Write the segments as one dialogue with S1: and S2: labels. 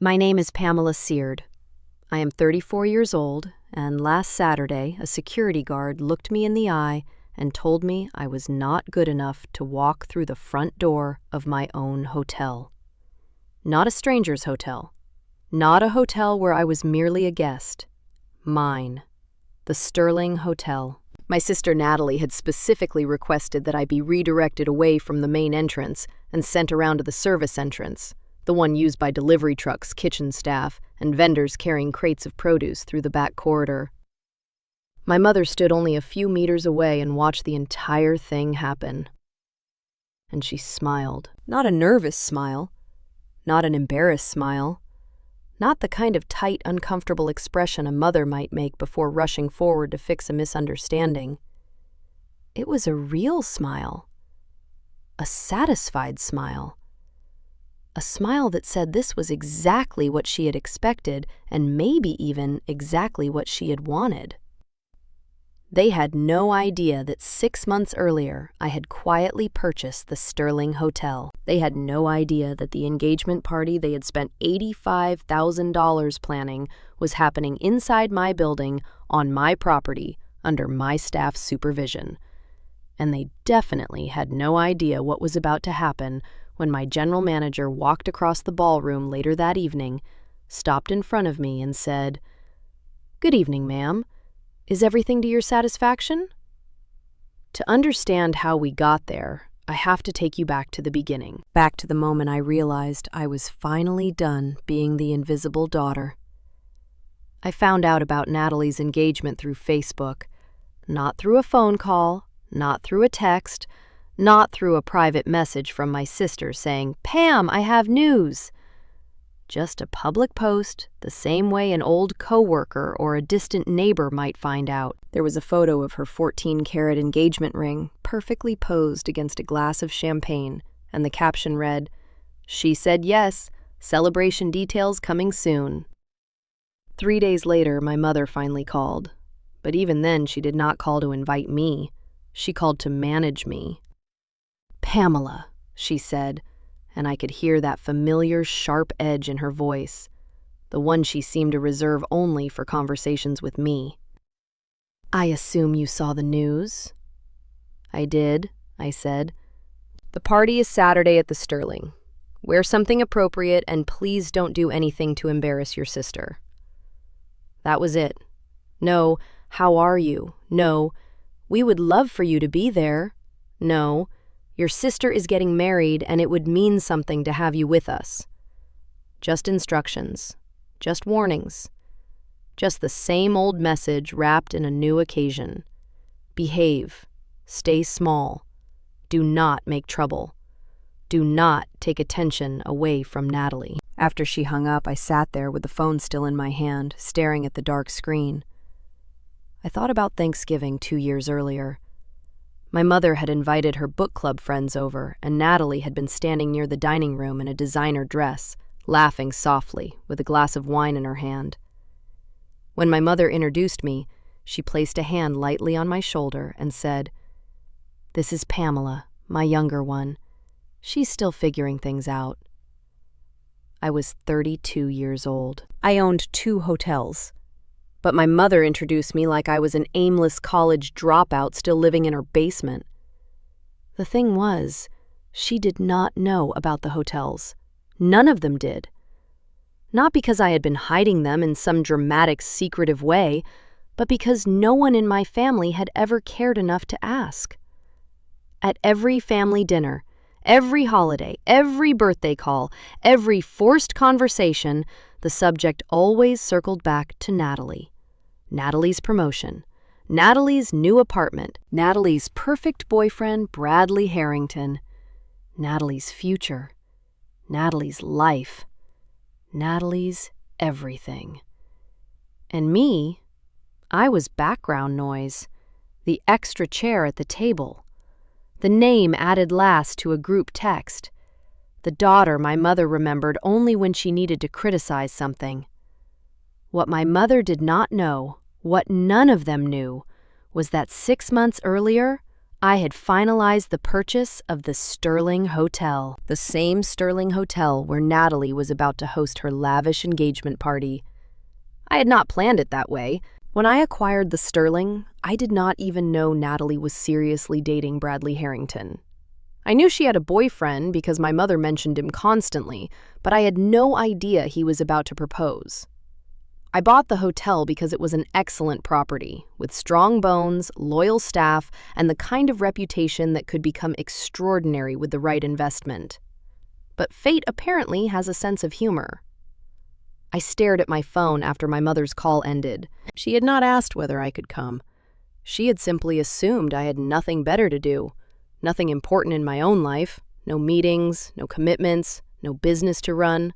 S1: My name is Pamela Seard. I am 34 years old, and last Saturday, a security guard looked me in the eye and told me I was not good enough to walk through the front door of my own hotel. Not a stranger's hotel. Not a hotel where I was merely a guest. Mine. The Sterling Hotel. My sister Natalie had specifically requested that I be redirected away from the main entrance and sent around to the service entrance, the one used by delivery trucks, kitchen staff, and vendors carrying crates of produce through the back corridor. My mother stood only a few meters away and watched the entire thing happen. And she smiled. Not a nervous smile. Not an embarrassed smile. Not the kind of tight, uncomfortable expression a mother might make before rushing forward to fix a misunderstanding. It was a real smile. A satisfied smile. A smile that said this was exactly what she had expected and maybe even exactly what she had wanted. They had no idea that 6 months earlier I had quietly purchased the Sterling Hotel. They had no idea that the engagement party they had spent $85,000 planning was happening inside my building, on my property, under my staff's supervision. And they definitely had no idea what was about to happen when my general manager walked across the ballroom later that evening, stopped in front of me and said, "Good evening, ma'am. Is everything to your satisfaction?" To understand how we got there, I have to take you back to the beginning. Back to the moment I realized I was finally done being the invisible daughter. I found out about Natalie's engagement through Facebook, not through a phone call, not through a text, not through a private message from my sister saying, "Pam, I have news." Just a public post, the same way an old coworker or a distant neighbor might find out. There was a photo of her 14-carat engagement ring, perfectly posed against a glass of champagne, and the caption read, "She said yes, celebration details coming soon." 3 days later, my mother finally called. But even then, she did not call to invite me. She called to manage me. "Pamela," she said, and I could hear that familiar sharp edge in her voice, the one she seemed to reserve only for conversations with me. "I assume you saw the news?" "I did," I said. "The party is Saturday at the Sterling. Wear something appropriate and please don't do anything to embarrass your sister." That was it. No, "How are you?" No, "We would love for you to be there." No, "Your sister is getting married and it would mean something to have you with us." Just instructions, just warnings, just the same old message wrapped in a new occasion. Behave, stay small, do not make trouble, do not take attention away from Natalie. After she hung up, I sat there with the phone still in my hand, staring at the dark screen. I thought about Thanksgiving 2 years earlier. My mother had invited her book club friends over, and Natalie had been standing near the dining room in a designer dress, laughing softly, with a glass of wine in her hand. When my mother introduced me, she placed a hand lightly on my shoulder and said, "This is Pamela, my younger one. She's still figuring things out." I was 32 years old. I owned 2 hotels. But my mother introduced me like I was an aimless college dropout still living in her basement. The thing was, she did not know about the hotels. None of them did. Not because I had been hiding them in some dramatic, secretive way, but because no one in my family had ever cared enough to ask. At every family dinner, every holiday, every birthday call, every forced conversation, the subject always circled back to Natalie. Natalie's promotion, Natalie's new apartment, Natalie's perfect boyfriend, Bradley Harrington, Natalie's future, Natalie's life, Natalie's everything. And me, I was background noise, the extra chair at the table, the name added last to a group text, the daughter my mother remembered only when she needed to criticize something. What my mother did not know, what none of them knew, was that 6 months earlier, I had finalized the purchase of the Sterling Hotel, the same Sterling Hotel where Natalie was about to host her lavish engagement party. I had not planned it that way. When I acquired the Sterling, I did not even know Natalie was seriously dating Bradley Harrington. I knew she had a boyfriend because my mother mentioned him constantly, but I had no idea he was about to propose. I bought the hotel because it was an excellent property, with strong bones, loyal staff, and the kind of reputation that could become extraordinary with the right investment. But fate apparently has a sense of humor. I stared at my phone after my mother's call ended. She had not asked whether I could come. She had simply assumed I had nothing better to do, nothing important in my own life, no meetings, no commitments, no business to run.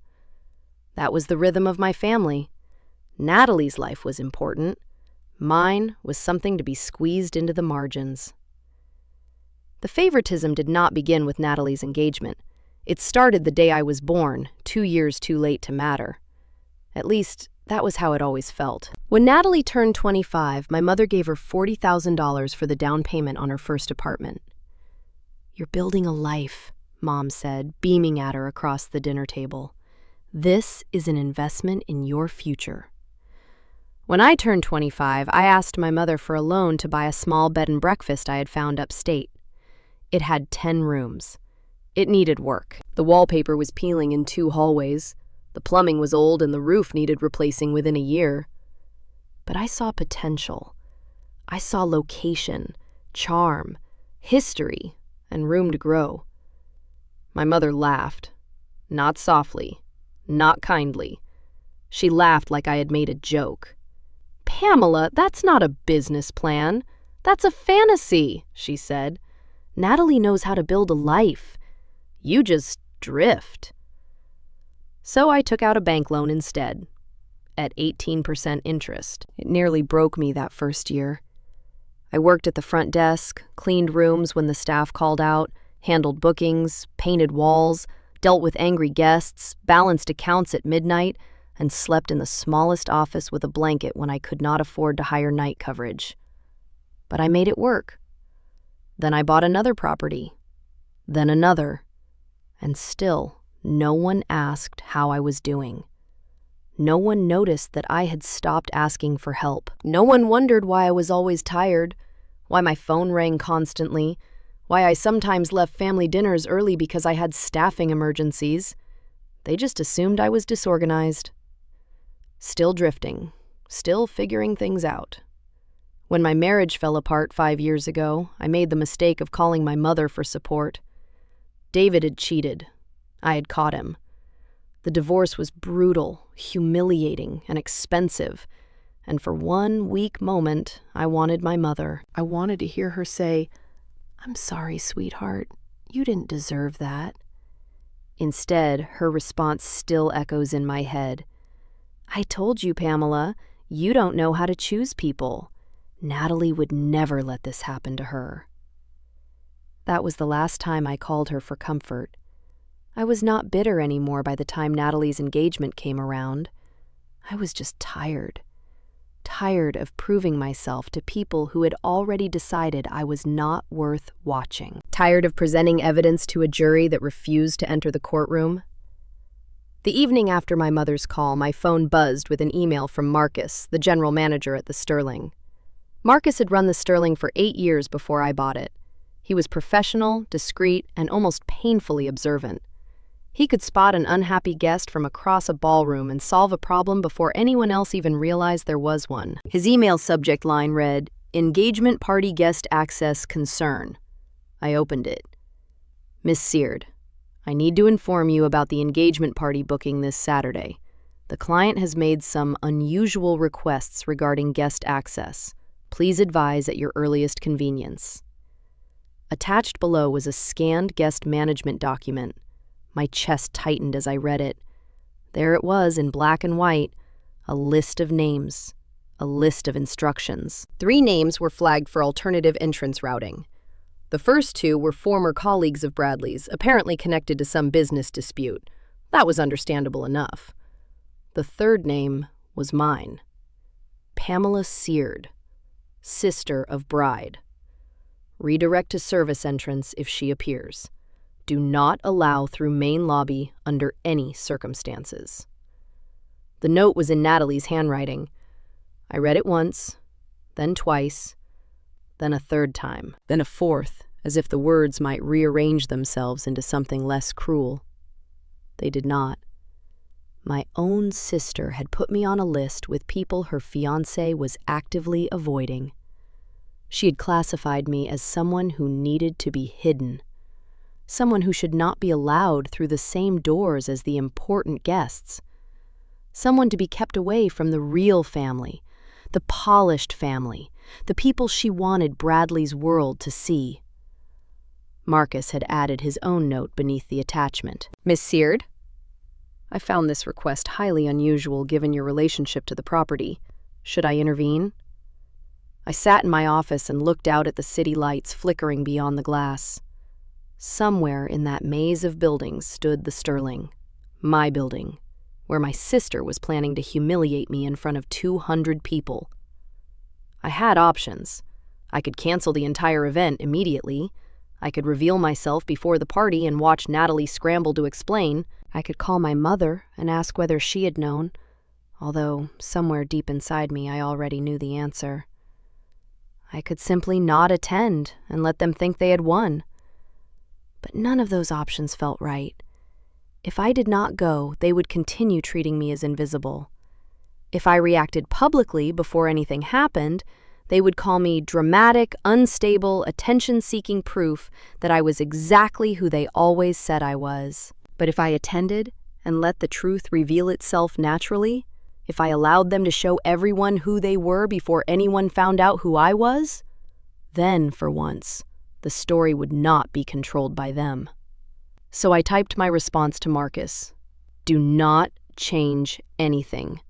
S1: That was the rhythm of my family. Natalie's life was important. Mine was something to be squeezed into the margins. The favoritism did not begin with Natalie's engagement. It started the day I was born, 2 years too late to matter. At least, that was how it always felt. When Natalie turned 25, my mother gave her $40,000 for the down payment on her first apartment. "You're building a life," Mom said, beaming at her across the dinner table. "This is an investment in your future." When I turned 25, I asked my mother for a loan to buy a small bed and breakfast I had found upstate. It had 10 rooms. It needed work. The wallpaper was peeling in 2 hallways. The plumbing was old and the roof needed replacing within a year. But I saw potential. I saw location, charm, history, and room to grow. My mother laughed. Not softly, not kindly. She laughed like I had made a joke. "Pamela, that's not a business plan. That's a fantasy," she said. "Natalie knows how to build a life. You just drift." So I took out a bank loan instead, at 18% interest. It nearly broke me that first year. I worked at the front desk, cleaned rooms when the staff called out, handled bookings, painted walls, dealt with angry guests, balanced accounts at midnight, and slept in the smallest office with a blanket when I could not afford to hire night coverage. But I made it work. Then I bought another property, then another, and still no one asked how I was doing. No one noticed that I had stopped asking for help. No one wondered why I was always tired, why my phone rang constantly, why I sometimes left family dinners early because I had staffing emergencies. They just assumed I was disorganized. Still drifting, still figuring things out. When my marriage fell apart 5 years ago, I made the mistake of calling my mother for support. David had cheated. I had caught him. The divorce was brutal, humiliating, and expensive, and for one weak moment, I wanted my mother. I wanted to hear her say, "I'm sorry, sweetheart. You didn't deserve that." Instead, her response still echoes in my head. "I told you, Pamela, you don't know how to choose people. Natalie would never let this happen to her." That was the last time I called her for comfort. I was not bitter anymore by the time Natalie's engagement came around. I was just tired. Tired of proving myself to people who had already decided I was not worth watching. Tired of presenting evidence to a jury that refused to enter the courtroom. The evening after my mother's call, my phone buzzed with an email from Marcus, the general manager at the Sterling. Marcus had run the Sterling for 8 years before I bought it. He was professional, discreet, and almost painfully observant. He could spot an unhappy guest from across a ballroom and solve a problem before anyone else even realized there was one. His email subject line read, "Engagement Party Guest Access Concern." I opened it. "Miss Seard, I need to inform you about the engagement party booking this Saturday. The client has made some unusual requests regarding guest access. Please advise at your earliest convenience." Attached below was a scanned guest management document. My chest tightened as I read it. There it was in black and white, a list of names, a list of instructions. 3 names were flagged for alternative entrance routing. The first 2 were former colleagues of Bradley's, apparently connected to some business dispute. That was understandable enough. The third name was mine. Pamela Seard, sister of bride. Redirect to service entrance if she appears. Do not allow through main lobby under any circumstances." The note was in Natalie's handwriting. I read it once, then twice, then a third time, then a fourth, as if the words might rearrange themselves into something less cruel. They did not. My own sister had put me on a list with people her fiancé was actively avoiding. She had classified me as someone who needed to be hidden, someone who should not be allowed through the same doors as the important guests, someone to be kept away from the real family, the polished family, the people she wanted Bradley's world to see. Marcus had added his own note beneath the attachment. "Miss Seard? I found this request highly unusual given your relationship to the property. Should I intervene?" I sat in my office and looked out at the city lights flickering beyond the glass. Somewhere in that maze of buildings stood the Sterling, my building, where my sister was planning to humiliate me in front of 200 people. I had options. I could cancel the entire event immediately. I could reveal myself before the party and watch Natalie scramble to explain. I could call my mother and ask whether she had known, although somewhere deep inside me I already knew the answer. I could simply not attend and let them think they had won. But none of those options felt right. If I did not go, they would continue treating me as invisible. If I reacted publicly before anything happened, they would call me dramatic, unstable, attention-seeking proof that I was exactly who they always said I was. But if I attended and let the truth reveal itself naturally, if I allowed them to show everyone who they were before anyone found out who I was, then, for once, the story would not be controlled by them. So I typed my response to Marcus. "Do not change anything.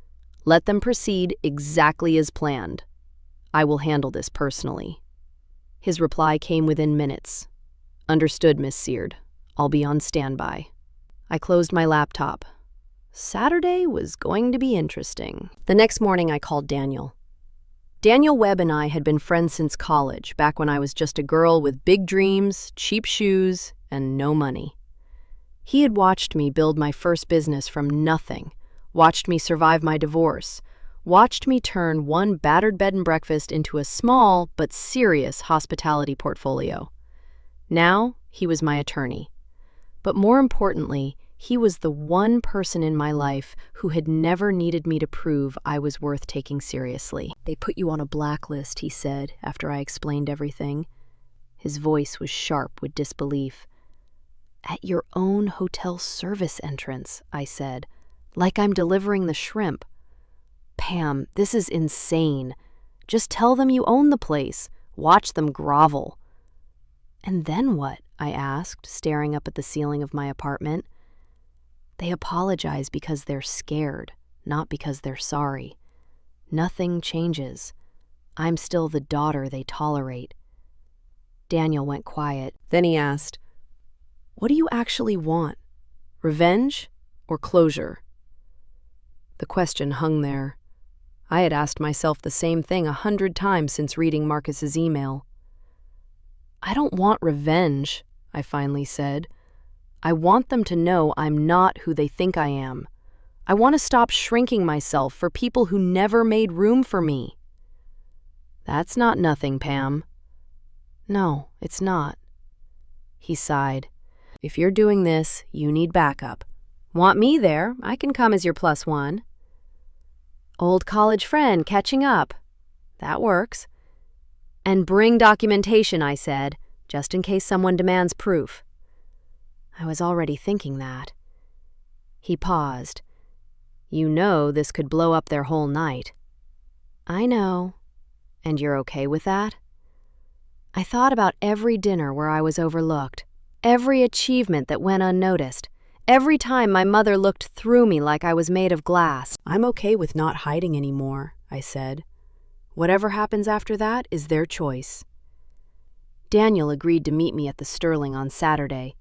S1: Let them proceed exactly as planned. I will handle this personally." His reply came within minutes. "Understood, Miss Seard. I'll be on standby." I closed my laptop. Saturday was going to be interesting. The next morning I called Daniel. Daniel Webb and I had been friends since college, back when I was just a girl with big dreams, cheap shoes, and no money. He had watched me build my first business from nothing, watched me survive my divorce, watched me turn one battered bed and breakfast into a small but serious hospitality portfolio. Now he was my attorney. But more importantly, he was the one person in my life who had never needed me to prove I was worth taking seriously. "They put you on a blacklist," he said after I explained everything. His voice was sharp with disbelief. "At your own hotel service entrance," I said, "like I'm delivering the shrimp." "Pam, this is insane. Just tell them you own the place. Watch them grovel." "And then what?" I asked, staring up at the ceiling of my apartment. "They apologize because they're scared, not because they're sorry. Nothing changes. I'm still the daughter they tolerate." Daniel went quiet. Then he asked, "What do you actually want? Revenge or closure?" The question hung there. I had asked myself the same thing 100 times since reading Marcus's email. "I don't want revenge," I finally said. "I want them to know I'm not who they think I am. I want to stop shrinking myself for people who never made room for me." "That's not nothing, Pam." "No, it's not." He sighed. "If you're doing this, you need backup. Want me there? I can come as your +1. Old college friend catching up. That works. And bring documentation," I said, "just in case someone demands proof." I was already thinking that. He paused. "You know this could blow up their whole night." "I know. And you're okay with that?" I thought about every dinner where I was overlooked, every achievement that went unnoticed, every time my mother looked through me like I was made of glass. "I'm okay with not hiding anymore," I said. "Whatever happens after that is their choice." Daniel agreed to meet me at the Sterling on Saturday.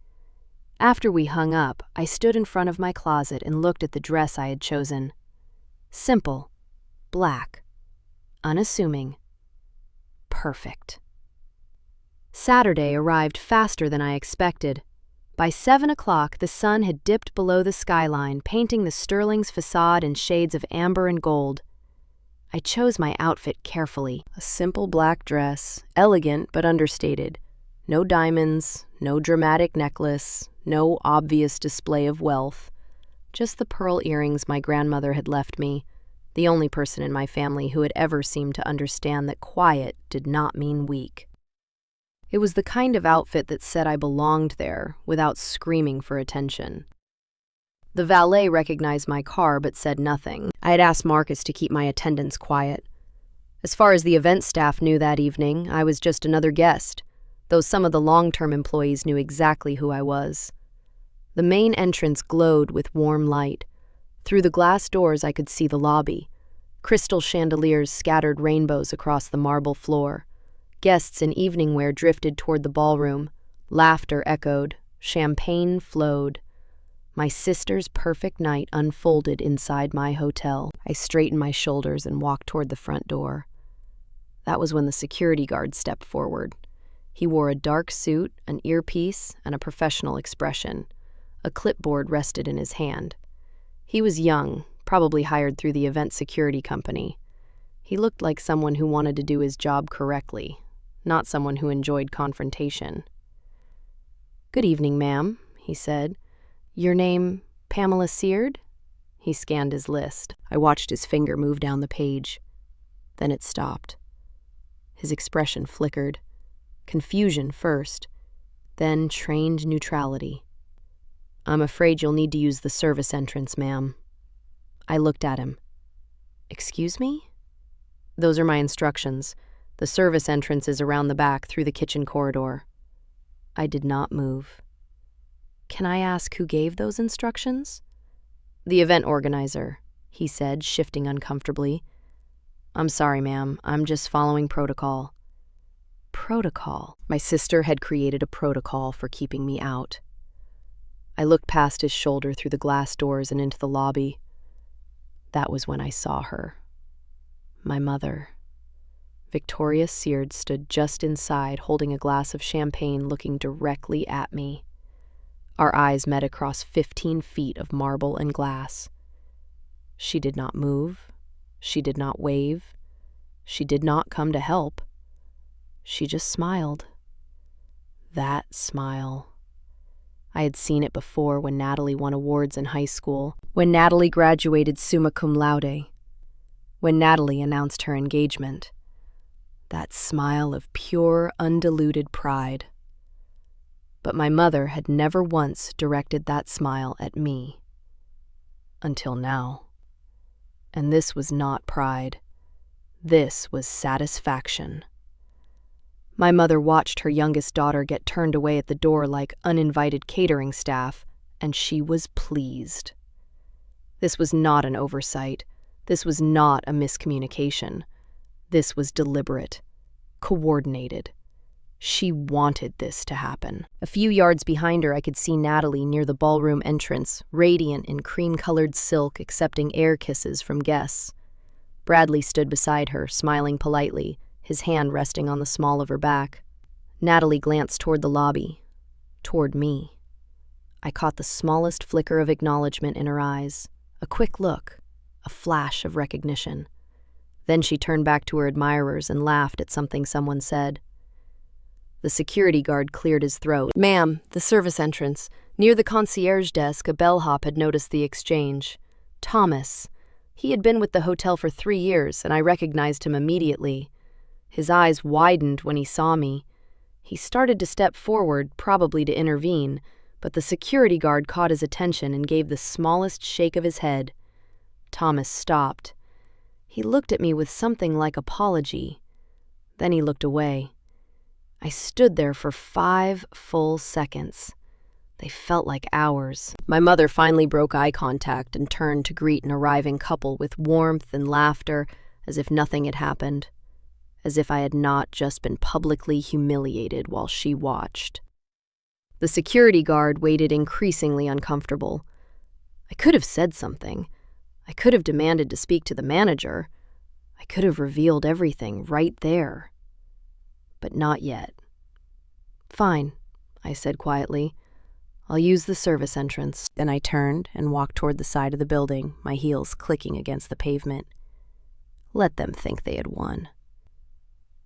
S1: After we hung up, I stood in front of my closet and looked at the dress I had chosen. Simple, black, unassuming, perfect. Saturday arrived faster than I expected. By 7 o'clock, the sun had dipped below the skyline, painting the Sterling's facade in shades of amber and gold. I chose my outfit carefully. A simple black dress, elegant but understated. No diamonds, no dramatic necklace, no obvious display of wealth. Just the pearl earrings my grandmother had left me, the only person in my family who had ever seemed to understand that quiet did not mean weak. It was the kind of outfit that said I belonged there without screaming for attention. The valet recognized my car but said nothing. I had asked Marcus to keep my attendants quiet. As far as the event staff knew that evening, I was just another guest, though some of the long-term employees knew exactly who I was. The main entrance glowed with warm light. Through the glass doors I could see the lobby. Crystal chandeliers scattered rainbows across the marble floor. Guests in evening wear drifted toward the ballroom. Laughter echoed. Champagne flowed. My sister's perfect night unfolded inside my hotel. I straightened my shoulders and walked toward the front door. That was when the security guard stepped forward. He wore a dark suit, an earpiece, and a professional expression. A clipboard rested in his hand. He was young, probably hired through the event security company. He looked like someone who wanted to do his job correctly, not someone who enjoyed confrontation. "Good evening, ma'am," he said. "Your name, Pamela Seard?" He scanned his list. I watched his finger move down the page. Then it stopped. His expression flickered. Confusion first, then trained neutrality. "I'm afraid you'll need to use the service entrance, ma'am." I looked at him. "Excuse me?" "Those are my instructions. The service entrance is around the back through the kitchen corridor." I did not move. "Can I ask who gave those instructions?" "The event organizer," he said, shifting uncomfortably. "I'm sorry, ma'am. I'm just following protocol." Protocol. My sister had created a protocol for keeping me out. I looked past his shoulder through the glass doors and into the lobby. That was when I saw her. My mother. Victoria Seard stood just inside, holding a glass of champagne, looking directly at me. Our eyes met across 15 feet of marble and glass. She did not move. She did not wave. She did not come to help. She just smiled. That smile. I had seen it before when Natalie won awards in high school, when Natalie graduated summa cum laude, when Natalie announced her engagement. That smile of pure, undiluted pride. But my mother had never once directed that smile at me. Until now. And this was not pride. This was satisfaction. My mother watched her youngest daughter get turned away at the door like uninvited catering staff, and she was pleased. This was not an oversight. This was not a miscommunication. This was deliberate, coordinated. She wanted this to happen. A few yards behind her, I could see Natalie near the ballroom entrance, radiant in cream-colored silk, accepting air kisses from guests. Bradley stood beside her, smiling politely, his hand resting on the small of her back. Natalie glanced toward the lobby, toward me. I caught the smallest flicker of acknowledgement in her eyes, a quick look, a flash of recognition. Then she turned back to her admirers and laughed at something someone said. The security guard cleared his throat. "Ma'am, the service entrance. Near the concierge desk, a bellhop had noticed the exchange. Thomas. He had been with the hotel for 3 years, and I recognized him immediately. His eyes widened when he saw me. He started to step forward, probably to intervene, but the security guard caught his attention and gave the smallest shake of his head. Thomas stopped. He looked at me with something like apology. Then he looked away. I stood there for 5 full seconds. They felt like hours. My mother finally broke eye contact and turned to greet an arriving couple with warmth and laughter, as if nothing had happened, as if I had not just been publicly humiliated while she watched. The security guard waited, increasingly uncomfortable. I could have said something. I could have demanded to speak to the manager. I could have revealed everything right there. But not yet. "Fine," I said quietly. "I'll use the service entrance." Then I turned and walked toward the side of the building, my heels clicking against the pavement. Let them think they had won.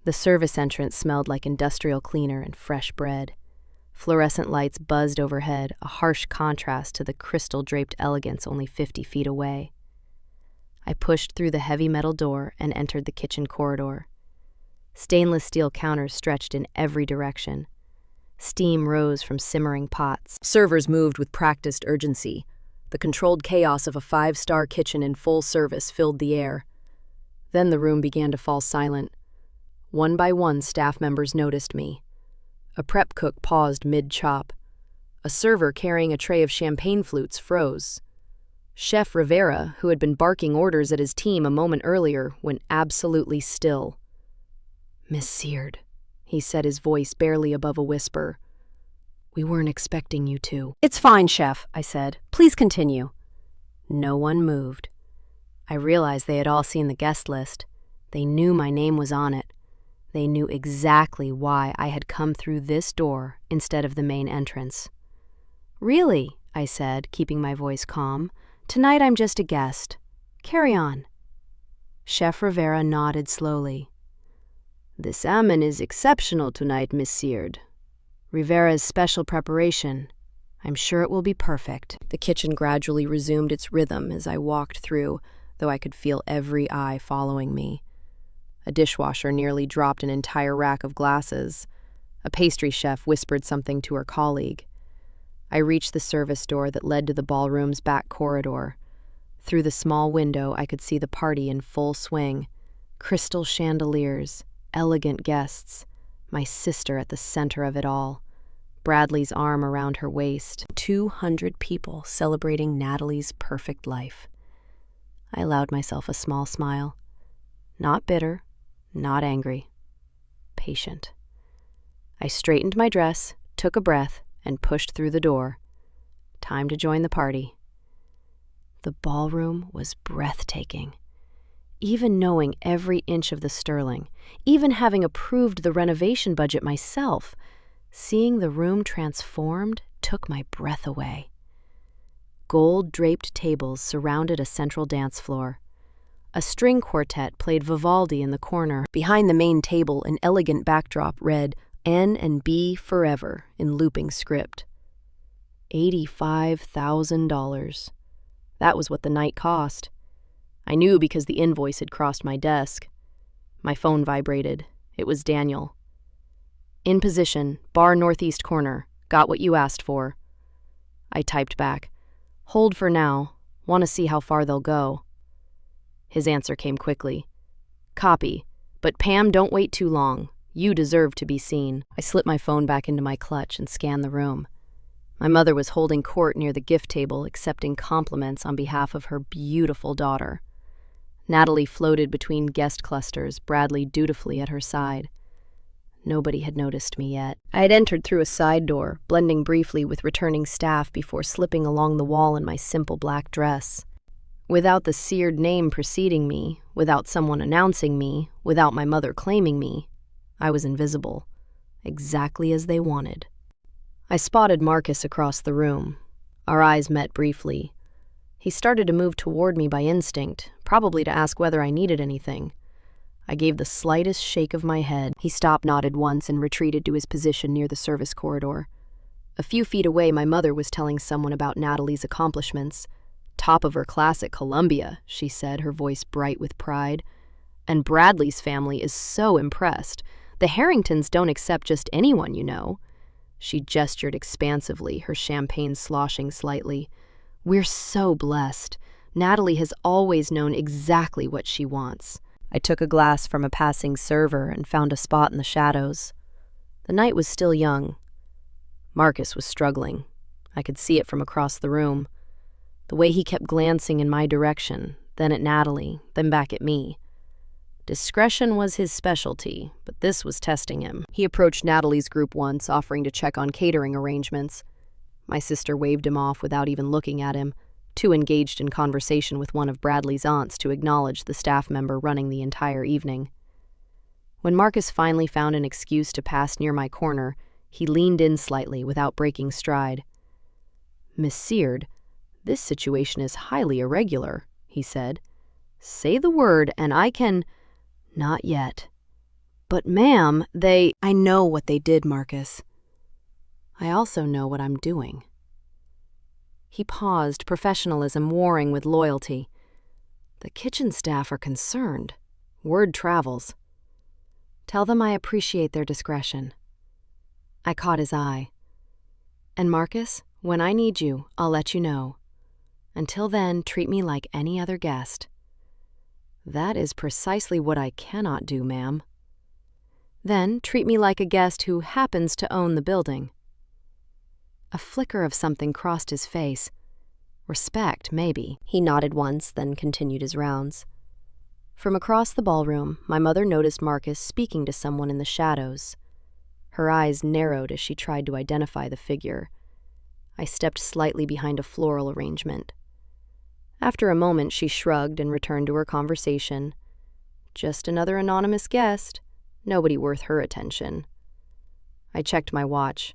S1: The service entrance smelled like industrial cleaner and fresh bread. Fluorescent lights buzzed overhead, a harsh contrast to the crystal-draped elegance only 50 feet away. I pushed through the heavy metal door and entered the kitchen corridor. Stainless steel counters stretched in every direction. Steam rose from simmering pots. Servers moved with practiced urgency. The controlled chaos of a 5-star kitchen in full service filled the air. Then the room began to fall silent. One by one, staff members noticed me. A prep cook paused mid-chop. A server carrying a tray of champagne flutes froze. Chef Rivera, who had been barking orders at his team a moment earlier, went absolutely still. "Miss Seard," he said, his voice barely above a whisper. "We weren't expecting you to." "It's fine, Chef," I said. "Please continue." No one moved. I realized they had all seen the guest list. They knew my name was on it. They knew exactly why I had come through this door instead of the main entrance. "Really," I said, keeping my voice calm. "Tonight I'm just a guest. Carry on." Chef Rivera nodded slowly. "The salmon is exceptional tonight, Miss Seard. Rivera's special preparation. I'm sure it will be perfect." The kitchen gradually resumed its rhythm as I walked through, though I could feel every eye following me. A dishwasher nearly dropped an entire rack of glasses. A pastry chef whispered something to her colleague. I reached the service door that led to the ballroom's back corridor. Through the small window, I could see the party in full swing. Crystal chandeliers, elegant guests, my sister at the center of it all, Bradley's arm around her waist, 200 people celebrating Natalie's perfect life. I allowed myself a small smile. Not bitter, not angry. Patient. I straightened my dress, took a breath, and pushed through the door. Time to join the party. The ballroom was breathtaking. Even knowing every inch of the sterling, even having approved the renovation budget myself, seeing the room transformed took my breath away. Gold-draped tables surrounded a central dance floor. A string quartet played Vivaldi in the corner. Behind the main table, an elegant backdrop read N and B Forever in looping script. $85,000. That was what the night cost. I knew because the invoice had crossed my desk. My phone vibrated. It was Daniel. "In position, bar northeast corner. Got what you asked for." I typed back, "Hold for now. Want to see how far they'll go." His answer came quickly. "Copy. But Pam, don't wait too long. You deserve to be seen." I slipped my phone back into my clutch and scanned the room. My mother was holding court near the gift table, accepting compliments on behalf of her beautiful daughter. Natalie floated between guest clusters, Bradley dutifully at her side. Nobody had noticed me yet. I had entered through a side door, blending briefly with returning staff before slipping along the wall in my simple black dress. Without the Seared name preceding me, without someone announcing me, without my mother claiming me, I was invisible, exactly as they wanted. I spotted Marcus across the room. Our eyes met briefly. He started to move toward me by instinct, probably to ask whether I needed anything. I gave the slightest shake of my head. He stopped, nodded once, and retreated to his position near the service corridor. A few feet away, my mother was telling someone about Natalie's accomplishments. "Top of her class at Columbia," she said, her voice bright with pride. "And Bradley's family is so impressed. The Harringtons don't accept just anyone, you know." She gestured expansively, her champagne sloshing slightly. "We're so blessed. Natalie has always known exactly what she wants." I took a glass from a passing server and found a spot in the shadows. The night was still young. Marcus was struggling. I could see it from across the room. The way he kept glancing in my direction, then at Natalie, then back at me. Discretion was his specialty, but this was testing him. He approached Natalie's group once, offering to check on catering arrangements. My sister waved him off without even looking at him, too engaged in conversation with one of Bradley's aunts to acknowledge the staff member running the entire evening. When Marcus finally found an excuse to pass near my corner, He leaned in slightly without breaking stride. "Miss Seard, this situation is highly irregular," he said. "Say the word and I can—" "Not yet." "But ma'am, they—" "I know what they did, Marcus. I also know what I'm doing." He paused, professionalism warring with loyalty. "The kitchen staff are concerned. Word travels. Tell them I appreciate their discretion." I caught his eye. "And Marcus, when I need you, I'll let you know. Until then, treat me like any other guest." "That is precisely what I cannot do, ma'am." "Then treat me like a guest who happens to own the building." A flicker of something crossed his face. Respect, maybe. He nodded once, then continued his rounds. From across the ballroom, my mother noticed Marcus speaking to someone in the shadows. Her eyes narrowed as she tried to identify the figure. I stepped slightly behind a floral arrangement. After a moment, she shrugged and returned to her conversation. Just another anonymous guest. Nobody worth her attention. I checked my watch.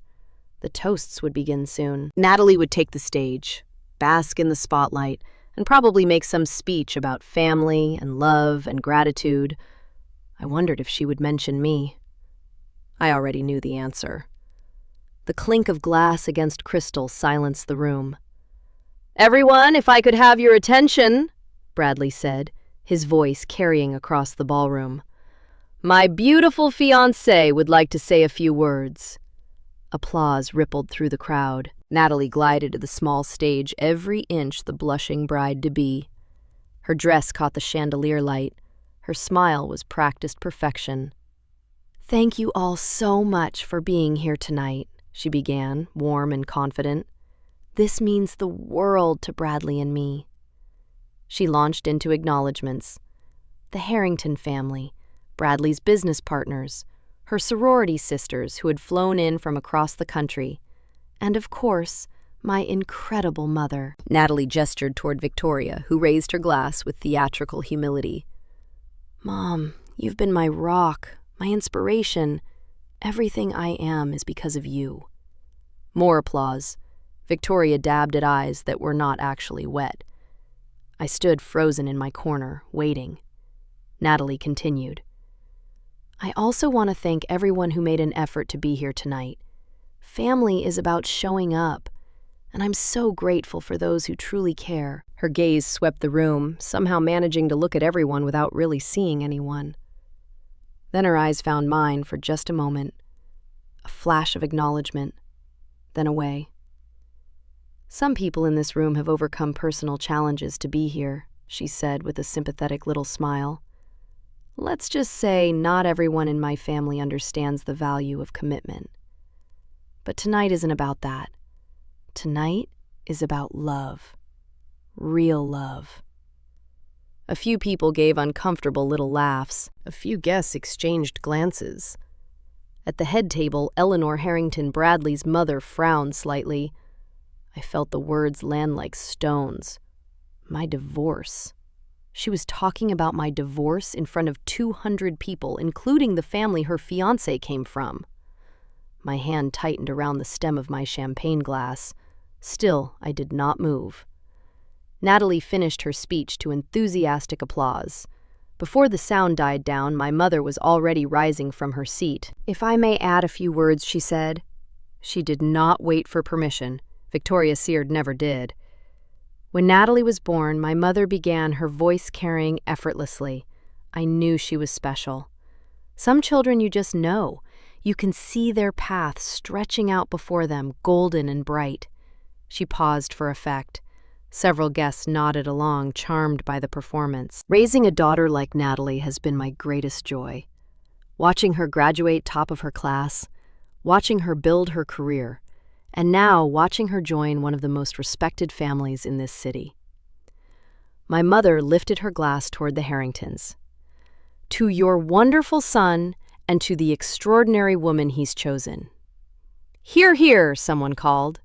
S1: The toasts would begin soon. Natalie would take the stage, bask in the spotlight, and probably make some speech about family and love and gratitude. I wondered if she would mention me. I already knew the answer. The clink of glass against crystal silenced the room. "Everyone, if I could have your attention," Bradley said, his voice carrying across the ballroom. "My beautiful fiancé would like to say a few words." Applause rippled through the crowd. Natalie glided to the small stage, every inch the blushing bride-to-be. Her dress caught the chandelier light. Her smile was practiced perfection. "Thank you all so much for being here tonight," she began, warm and confident. "This means the world to Bradley and me." She launched into acknowledgments. The Harrington family, Bradley's business partners, her sorority sisters who had flown in from across the country, and of course, my incredible mother. Natalie gestured toward Victoria, who raised her glass with theatrical humility. "Mom, you've been my rock, my inspiration. Everything I am is because of you." More applause. Victoria dabbed at eyes that were not actually wet. I stood frozen in my corner, waiting. Natalie continued. "I also want to thank everyone who made an effort to be here tonight. Family is about showing up, and I'm so grateful for those who truly care." Her gaze swept the room, somehow managing to look at everyone without really seeing anyone. Then her eyes found mine for just a moment. A flash of acknowledgement, then away. "Some people in this room have overcome personal challenges to be here," she said with a sympathetic little smile. "Let's just say not everyone in my family understands the value of commitment. But tonight isn't about that. Tonight is about love. Real love." A few people gave uncomfortable little laughs. A few guests exchanged glances. At the head table, Eleanor Harrington Bradley's mother frowned slightly. I felt the words land like stones. My divorce. She was talking about my divorce in front of 200 people, including the family her fiancé came from. My hand tightened around the stem of my champagne glass. Still, I did not move. Natalie finished her speech to enthusiastic applause. Before the sound died down, my mother was already rising from her seat. "If I may add a few words," she said. She did not wait for permission. Victoria Seard never did. When Natalie was born, my mother began, her voice carrying effortlessly. I knew she was special. Some children you just know. You can see their path stretching out before them, golden and bright. She paused for effect. Several guests nodded along, charmed by the performance. Raising a daughter like Natalie has been my greatest joy. Watching her graduate top of her class, watching her build her career, and now watching her join one of the most respected families in this city. My mother lifted her glass toward the Harringtons. "To your wonderful son and to the extraordinary woman he's chosen." "Hear, hear," someone called.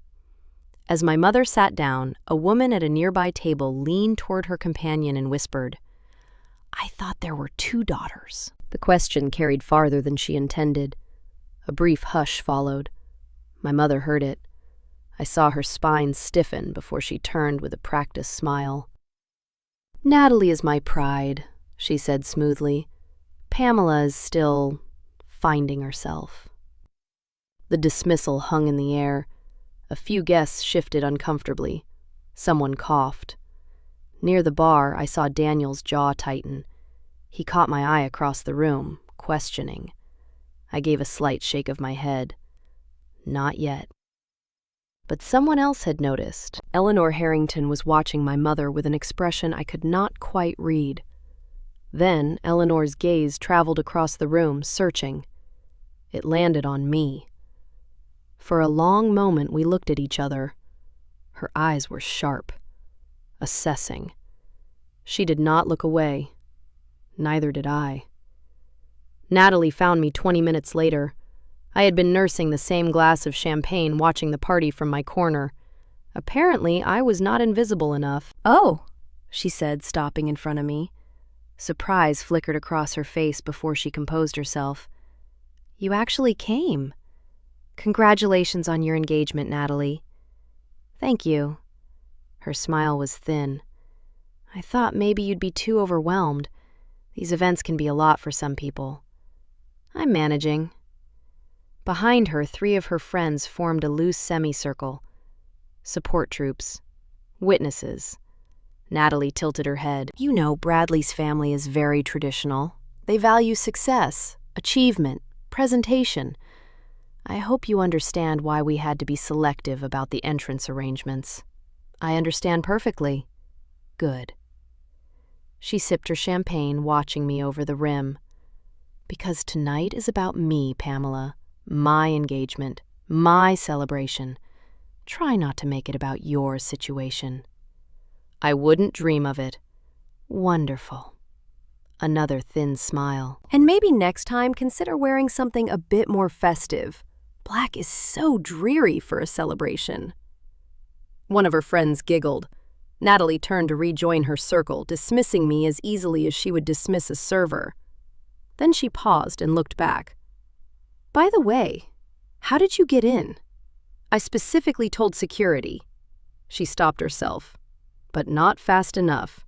S1: As my mother sat down, a woman at a nearby table leaned toward her companion and whispered, "I thought there were 2 daughters." The question carried farther than she intended. A brief hush followed. My mother heard it. I saw her spine stiffen before she turned with a practiced smile. "Natalie is my pride," she said smoothly. "Pamela is still finding herself." The dismissal hung in the air. A few guests shifted uncomfortably. Someone coughed. Near the bar, I saw Daniel's jaw tighten. He caught my eye across the room, questioning. I gave a slight shake of my head. Not yet. But someone else had noticed. Eleanor Harrington was watching my mother with an expression I could not quite read. Then Eleanor's gaze traveled across the room, searching. It landed on me. For a long moment we looked at each other. Her eyes were sharp, assessing. She did not look away. Neither did I. Natalie found me 20 minutes later. I had been nursing the same glass of champagne, watching the party from my corner. Apparently, I was not invisible enough. "Oh," she said, stopping in front of me. Surprise flickered across her face before she composed herself. "You actually came. Congratulations on your engagement, Natalie." "Thank you." Her smile was thin. "I thought maybe you'd be too overwhelmed. These events can be a lot for some people." "I'm managing." Behind her, 3 of her friends formed a loose semicircle. Support troops. Witnesses. Natalie tilted her head. "You know, Bradley's family is very traditional. They value success, achievement, presentation. I hope you understand why we had to be selective about the entrance arrangements." "I understand perfectly." "Good." She sipped her champagne, watching me over the rim. "Because tonight is about me, Pamela. My engagement. My celebration. Try not to make it about your situation." "I wouldn't dream of it." "Wonderful." Another thin smile. "And maybe next time consider wearing something a bit more festive. Black is so dreary for a celebration." One of her friends giggled. Natalie turned to rejoin her circle, dismissing me as easily as she would dismiss a server. Then she paused and looked back. "By the way, how did you get in?" "I specifically told security." She stopped herself. "But not fast enough."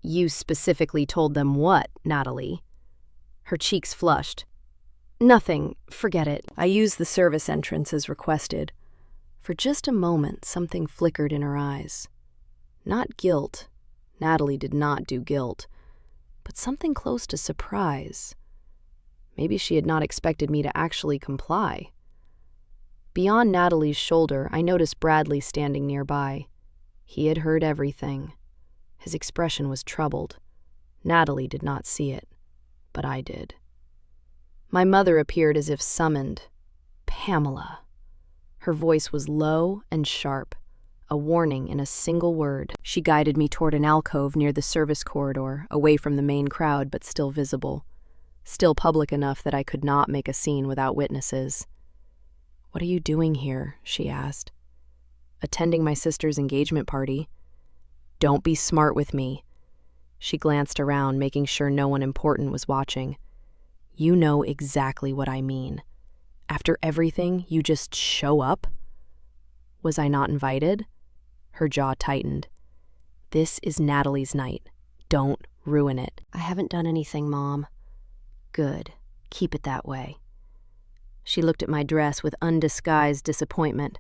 S1: "You specifically told them what, Natalie?" Her cheeks flushed. "Nothing. Forget it. I used the service entrance as requested." For just a moment, something flickered in her eyes. Not guilt. Natalie did not do guilt. But something close to surprise. Maybe she had not expected me to actually comply. Beyond Natalie's shoulder, I noticed Bradley standing nearby. He had heard everything. His expression was troubled. Natalie did not see it, but I did. My mother appeared as if summoned. "Pamela." Her voice was low and sharp, a warning in a single word. She guided me toward an alcove near the service corridor, away from the main crowd but still visible. Still public enough that I could not make a scene without witnesses. "What are you doing here?" she asked. "Attending my sister's engagement party." "Don't be smart with me." She glanced around, making sure no one important was watching. "You know exactly what I mean. After everything, you just show up?" "Was I not invited?" Her jaw tightened. "This is Natalie's night. Don't ruin it." "I haven't done anything, Mom." "Good. Keep it that way." She looked at my dress with undisguised disappointment.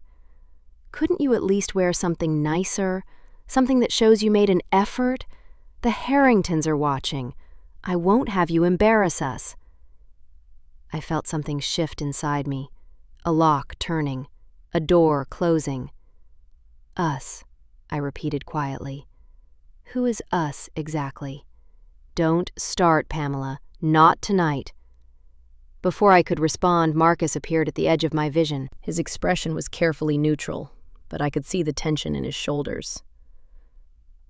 S1: "Couldn't you at least wear something nicer? Something that shows you made an effort? The Harringtons are watching. I won't have you embarrass us." I felt something shift inside me. A lock turning. A door closing. "Us," I repeated quietly. "Who is us exactly?" "Don't start, Pamela. Not tonight." Before I could respond, Marcus appeared at the edge of my vision. His expression was carefully neutral, but I could see the tension in his shoulders.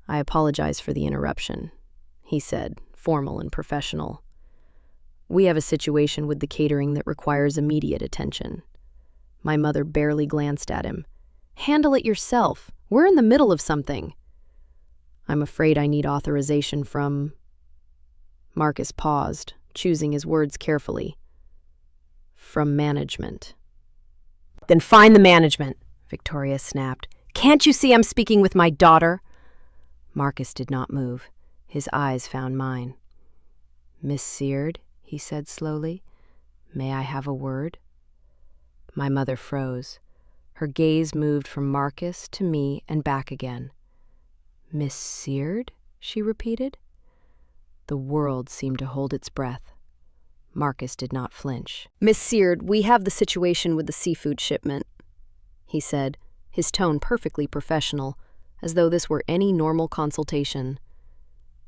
S1: "I apologize for the interruption," he said, formal and professional. "We have a situation with the catering that requires immediate attention." My mother barely glanced at him. "Handle it yourself. We're in the middle of something." "I'm afraid I need authorization from—" Marcus paused, choosing his words carefully. "From management." Then find the management, Victoria snapped. Can't you see I'm speaking with my daughter? Marcus did not move. His eyes found mine. Miss Seard, he said slowly, may I have a word? My mother froze. Her gaze moved from Marcus to me and back again. Miss Seard? She repeated. The world seemed to hold its breath. Marcus did not flinch. Miss Seard, we have the situation with the seafood shipment, he said, his tone perfectly professional, as though this were any normal consultation.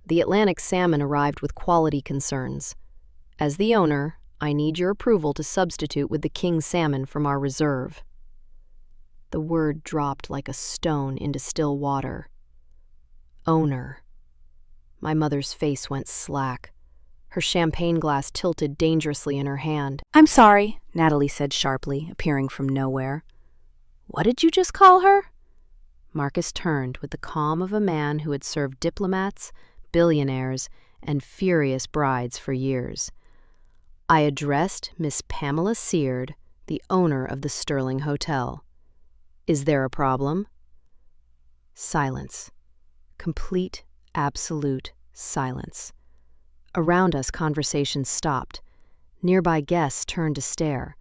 S1: The Atlantic salmon arrived with quality concerns. As the owner, I need your approval to substitute with the king salmon from our reserve. The word dropped like a stone into still water. Owner. My mother's face went slack. Her champagne glass tilted dangerously in her hand. I'm sorry, Natalie said sharply, appearing from nowhere. What did you just call her? Marcus turned with the calm of a man who had served diplomats, billionaires, and furious brides for years. I addressed Miss Pamela Seard, the owner of the Sterling Hotel. Is there a problem? Silence. Complete, absolute silence. Around us, conversation stopped. Nearby guests turned to stare.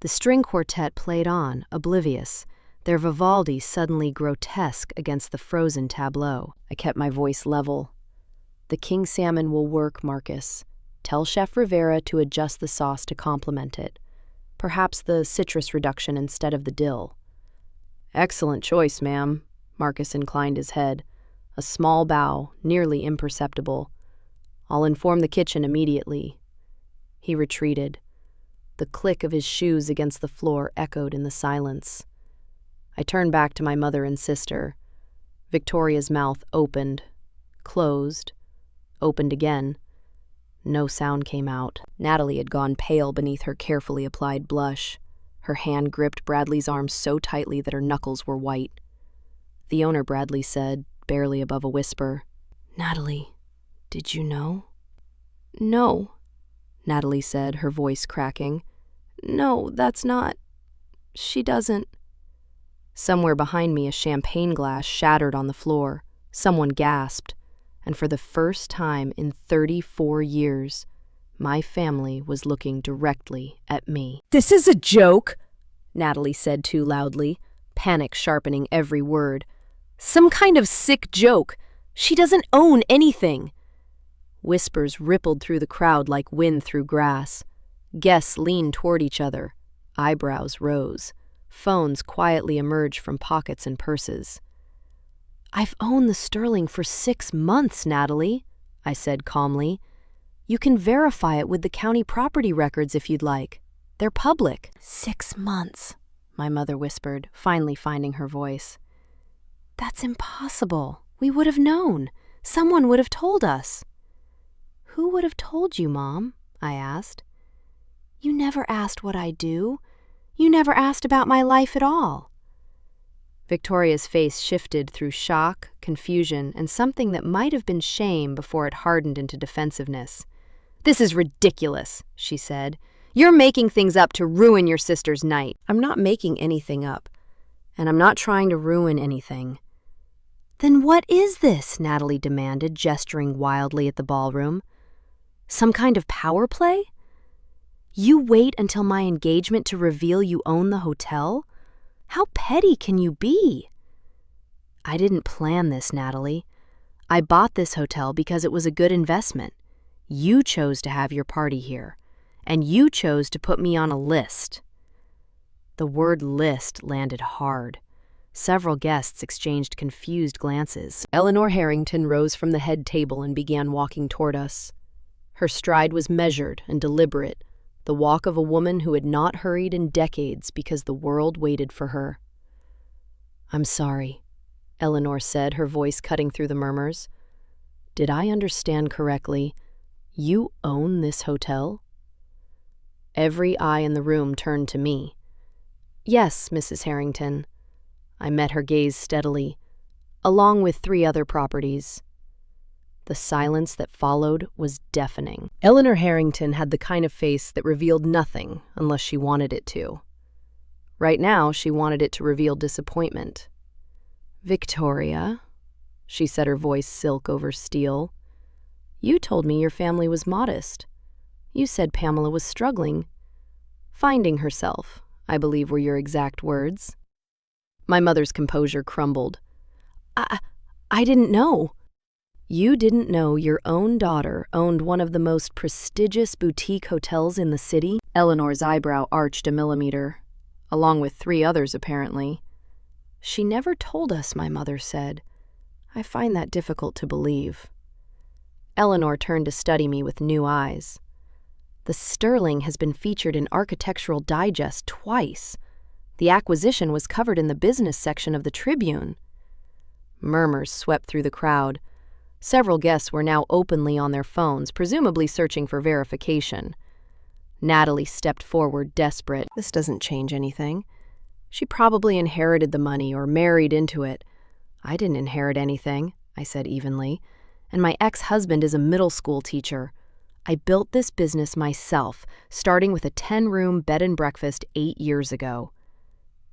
S1: The string quartet played on, oblivious, their Vivaldi suddenly grotesque against the frozen tableau. I kept my voice level. The king salmon will work, Marcus. Tell Chef Rivera to adjust the sauce to complement it. Perhaps the citrus reduction instead of the dill. Excellent choice, ma'am. Marcus inclined his head. A small bow, nearly imperceptible. I'll inform the kitchen immediately. He retreated. The click of his shoes against the floor echoed in the silence. I turned back to my mother and sister. Victoria's mouth opened, closed, opened again. No sound came out. Natalie had gone pale beneath her carefully applied blush. Her hand gripped Bradley's arm so tightly that her knuckles were white. The owner, Bradley said, barely above a whisper, Natalie, did you know? No, Natalie said, her voice cracking. No, that's not. She doesn't. Somewhere behind me, a champagne glass shattered on the floor. Someone gasped, and for the first time in 34 years, my family was looking directly at me. This is a joke, Natalie said too loudly, panic sharpening every word. Some kind of sick joke. She doesn't own anything. Whispers rippled through the crowd like wind through grass. Guests leaned toward each other. Eyebrows rose. Phones quietly emerged from pockets and purses. I've owned the Sterling for 6 months, Natalie, I said calmly. You can verify it with the county property records if you'd like. They're public. 6 months, my mother whispered, finally finding her voice. That's impossible. We would have known. Someone would have told us. Who would have told you, Mom? I asked. You never asked what I do. You never asked about my life at all. Victoria's face shifted through shock, confusion, and something that might have been shame before it hardened into defensiveness. This is ridiculous, she said. You're making things up to ruin your sister's night. I'm not making anything up, and I'm not trying to ruin anything. Then what is this? Natalie demanded, gesturing wildly at the ballroom. Some kind of power play? You wait until my engagement to reveal you own the hotel? How petty can you be? I didn't plan this, Natalie. I bought this hotel because it was a good investment. You chose to have your party here, and you chose to put me on a list. The word list landed hard. Several guests exchanged confused glances. Eleanor Harrington rose from the head table and began walking toward us. Her stride was measured and deliberate, the walk of a woman who had not hurried in decades because the world waited for her. I'm sorry, Eleanor said, her voice cutting through the murmurs. Did I understand correctly? You own this hotel? Every eye in the room turned to me. Yes, Mrs. Harrington. I met her gaze steadily, along with 3 other properties. The silence that followed was deafening. Eleanor Harrington had the kind of face that revealed nothing unless she wanted it to. Right now, she wanted it to reveal disappointment. "Victoria," she said, her voice silk over steel, "you told me your family was modest. You said Pamela was struggling. Finding herself, I believe were your exact words." My mother's composure crumbled. I didn't know." "You didn't know your own daughter owned one of the most prestigious boutique hotels in the city?" Eleanor's eyebrow arched a millimeter, along with 3 others apparently. "She never told us," my mother said. "I find that difficult to believe." Eleanor turned to study me with new eyes. "The Sterling has been featured in Architectural Digest twice. The acquisition was covered in the business section of the Tribune." Murmurs swept through the crowd. Several guests were now openly on their phones, presumably searching for verification. Natalie stepped forward, desperate. "This doesn't change anything. She probably inherited the money or married into it. I didn't inherit anything," I said evenly, "and my ex-husband is a middle school teacher. I built this business myself, starting with a 10-room bed and breakfast 8 years ago."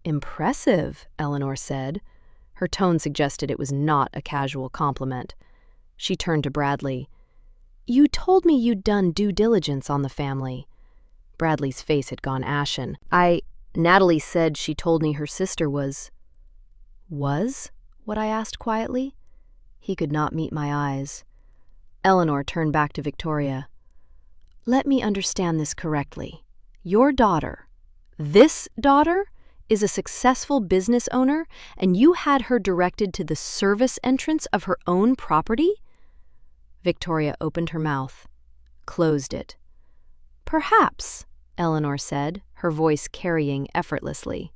S1: "Impressive," Eleanor said. Her tone suggested it was not a casual compliment. She turned to Bradley. "You told me you'd done due diligence on the family." Bradley's face had gone ashen. Natalie said she told me her sister was what I asked quietly. He could not meet my eyes. Eleanor turned back to Victoria. "Let me understand this correctly. Your daughter, this daughter, is a successful business owner, and you had her directed to the service entrance of her own property?" Victoria opened her mouth, closed it. "Perhaps," Eleanor said, her voice carrying effortlessly.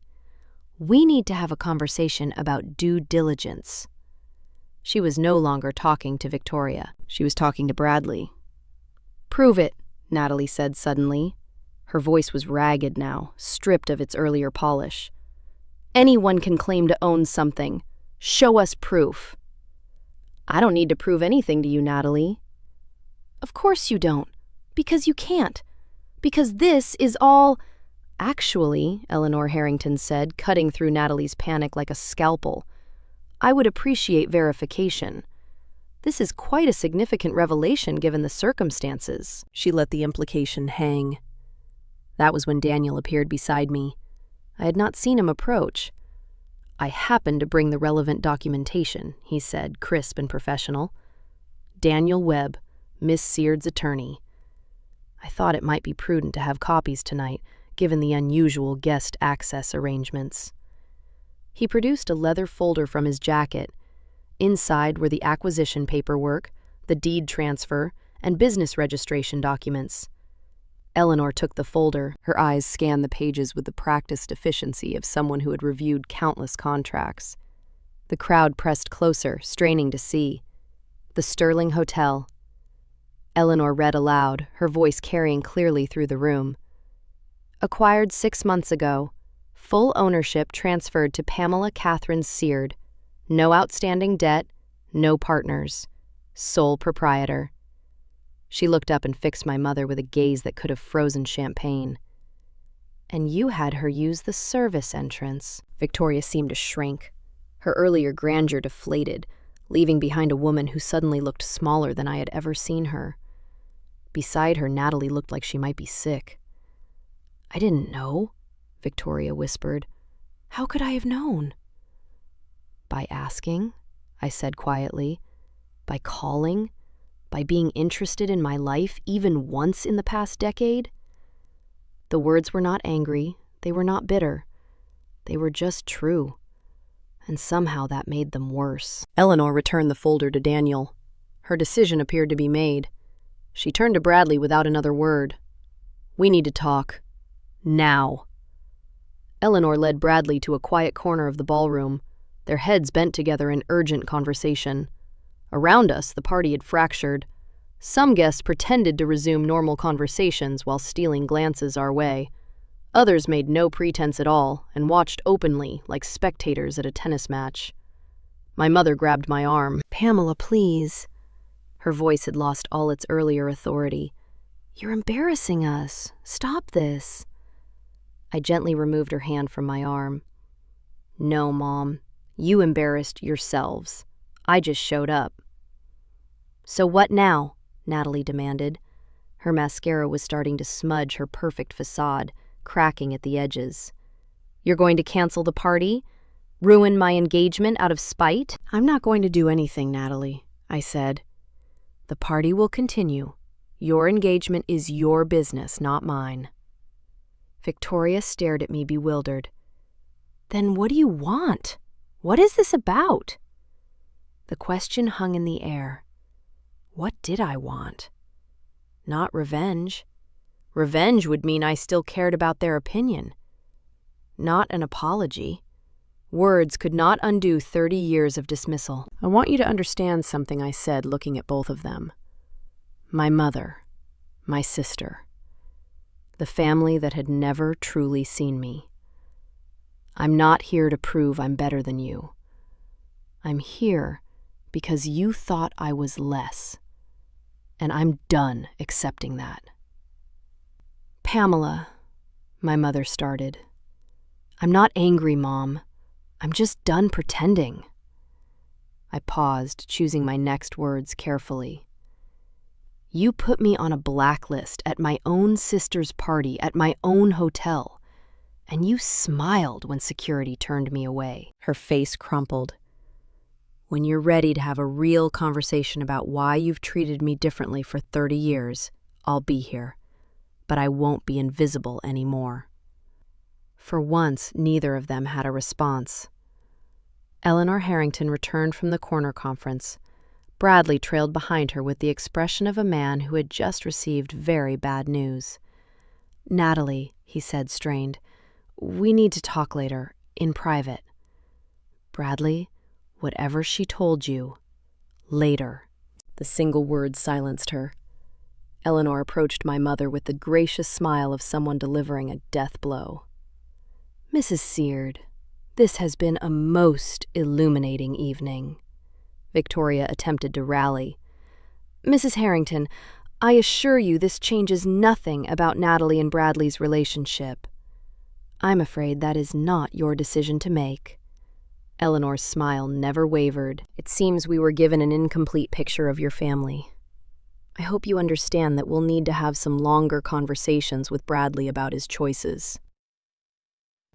S1: "We need to have a conversation about due diligence." She was no longer talking to Victoria. She was talking to Bradley. "Prove it," Natalie said suddenly. Her voice was ragged now, stripped of its earlier polish. "Anyone can claim to own something. Show us proof." "I don't need to prove anything to you, Natalie." "Of course you don't. Because you can't. Because this is all—" "Actually," Eleanor Harrington said, cutting through Natalie's panic like a scalpel, "I would appreciate verification. This is quite a significant revelation given the circumstances." She let the implication hang. That was when Daniel appeared beside me. I had not seen him approach. "I happened to bring the relevant documentation," he said, crisp and professional. "Daniel Webb, Miss Seard's attorney." I thought it might be prudent to have copies tonight, given the unusual guest access arrangements. He produced a leather folder from his jacket. Inside were the acquisition paperwork, the deed transfer, and business registration documents. Eleanor took the folder. Her eyes scanned the pages with the practiced efficiency of someone who had reviewed countless contracts. The crowd pressed closer, straining to see. "The Sterling Hotel." Eleanor read aloud, her voice carrying clearly through the room. "Acquired 6 months ago. Full ownership transferred to Pamela Catherine Seard. No outstanding debt, no partners. Sole proprietor." She looked up and fixed my mother with a gaze that could have frozen champagne. "And you had her use the service entrance." Victoria seemed to shrink. Her earlier grandeur deflated, leaving behind a woman who suddenly looked smaller than I had ever seen her. Beside her, Natalie looked like she might be sick. "I didn't know," Victoria whispered. "How could I have known?" "By asking," I said quietly. "By calling. By being interested in my life even once in the past decade." The words were not angry, they were not bitter. They were just true. And somehow that made them worse. Eleanor returned the folder to Daniel. Her decision appeared to be made. She turned to Bradley without another word. "We need to talk. Now." Eleanor led Bradley to a quiet corner of the ballroom, their heads bent together in urgent conversation. Around us, the party had fractured. Some guests pretended to resume normal conversations while stealing glances our way. Others made no pretense at all and watched openly like spectators at a tennis match. My mother grabbed my arm. "Pamela, please." Her voice had lost all its earlier authority. "You're embarrassing us. Stop this." I gently removed her hand from my arm. No, Mom. You embarrassed yourselves. I just showed up. So what now? Natalie demanded. Her mascara was starting to smudge her perfect facade, cracking at the edges. You're going to cancel the party? Ruin my engagement out of spite? I'm not going to do anything, Natalie, I said. The party will continue. Your engagement is your business, not mine. Victoria stared at me bewildered. Then what do you want? What is this about? The question hung in the air. What did I want? Not revenge. Revenge would mean I still cared about their opinion. Not an apology. Words could not undo 30 years of dismissal. I want you to understand something I said, looking at both of them. My mother, my sister, the family that had never truly seen me. I'm not here to prove I'm better than you. I'm here because you thought I was less, and I'm done accepting that. Pamela, my mother started. I'm not angry, Mom. I'm just done pretending. I paused, choosing my next words carefully. You put me on a blacklist at my own sister's party at my own hotel, and you smiled when security turned me away. Her face crumpled. When you're ready to have a real conversation about why you've treated me differently for 30 years, I'll be here, but I won't be invisible anymore. For once, neither of them had a response. Eleanor Harrington returned from the corner conference. Bradley trailed behind her with the expression of a man who had just received very bad news. Natalie, he said, strained, we need to talk later, in private. Bradley, whatever she told you, later. The single word silenced her. Eleanor approached my mother with the gracious smile of someone delivering a death blow. Mrs. Seard, this has been a most illuminating evening. Victoria attempted to rally. Mrs. Harrington, I assure you this changes nothing about Natalie and Bradley's relationship. I'm afraid that is not your decision to make. Eleanor's smile never wavered. It seems we were given an incomplete picture of your family. I hope you understand that we'll need to have some longer conversations with Bradley about his choices.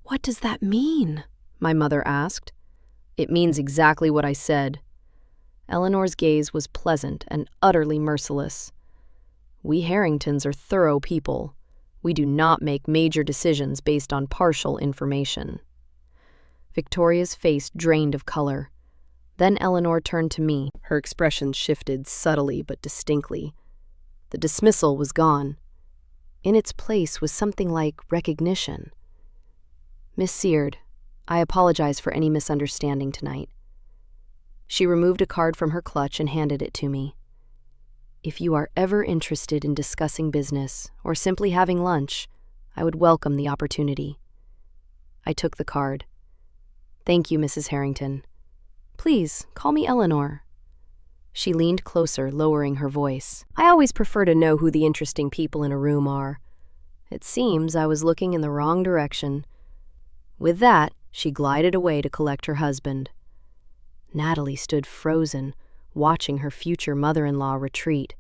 S1: What does that mean? My mother asked. It means exactly what I said. Eleanor's gaze was pleasant and utterly merciless. We Harringtons are thorough people. We do not make major decisions based on partial information. Victoria's face drained of color. Then Eleanor turned to me. Her expression shifted subtly but distinctly. The dismissal was gone. In its place was something like recognition. Miss Seard, I apologize for any misunderstanding tonight. She removed a card from her clutch and handed it to me. If you are ever interested in discussing business or simply having lunch, I would welcome the opportunity. I took the card. Thank you, Mrs. Harrington. Please, call me Eleanor. She leaned closer, lowering her voice. I always prefer to know who the interesting people in a room are. It seems I was looking in the wrong direction. With that, she glided away to collect her husband. Natalie stood frozen, watching her future mother-in-law retreat.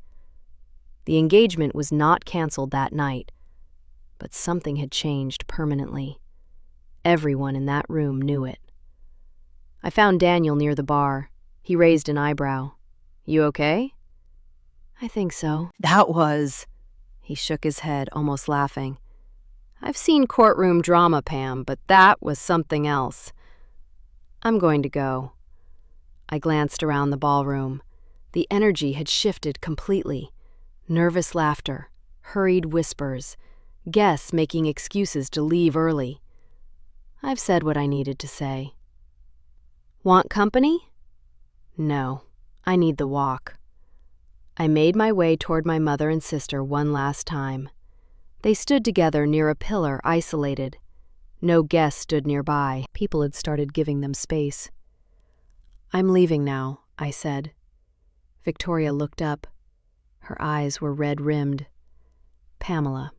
S1: The engagement was not canceled that night, but something had changed permanently. Everyone in that room knew it. I found Daniel near the bar. He raised an eyebrow. You okay? I think so. That was... He shook his head, almost laughing. I've seen courtroom drama, Pam, but that was something else. I'm going to go. I glanced around the ballroom. The energy had shifted completely. Nervous laughter, hurried whispers, guests making excuses to leave early. I've said what I needed to say. Want company? No, I need the walk. I made my way toward my mother and sister one last time. They stood together near a pillar, isolated. No guests stood nearby. People had started giving them space. I'm leaving now, I said. Victoria looked up. Her eyes were red-rimmed. Pamela.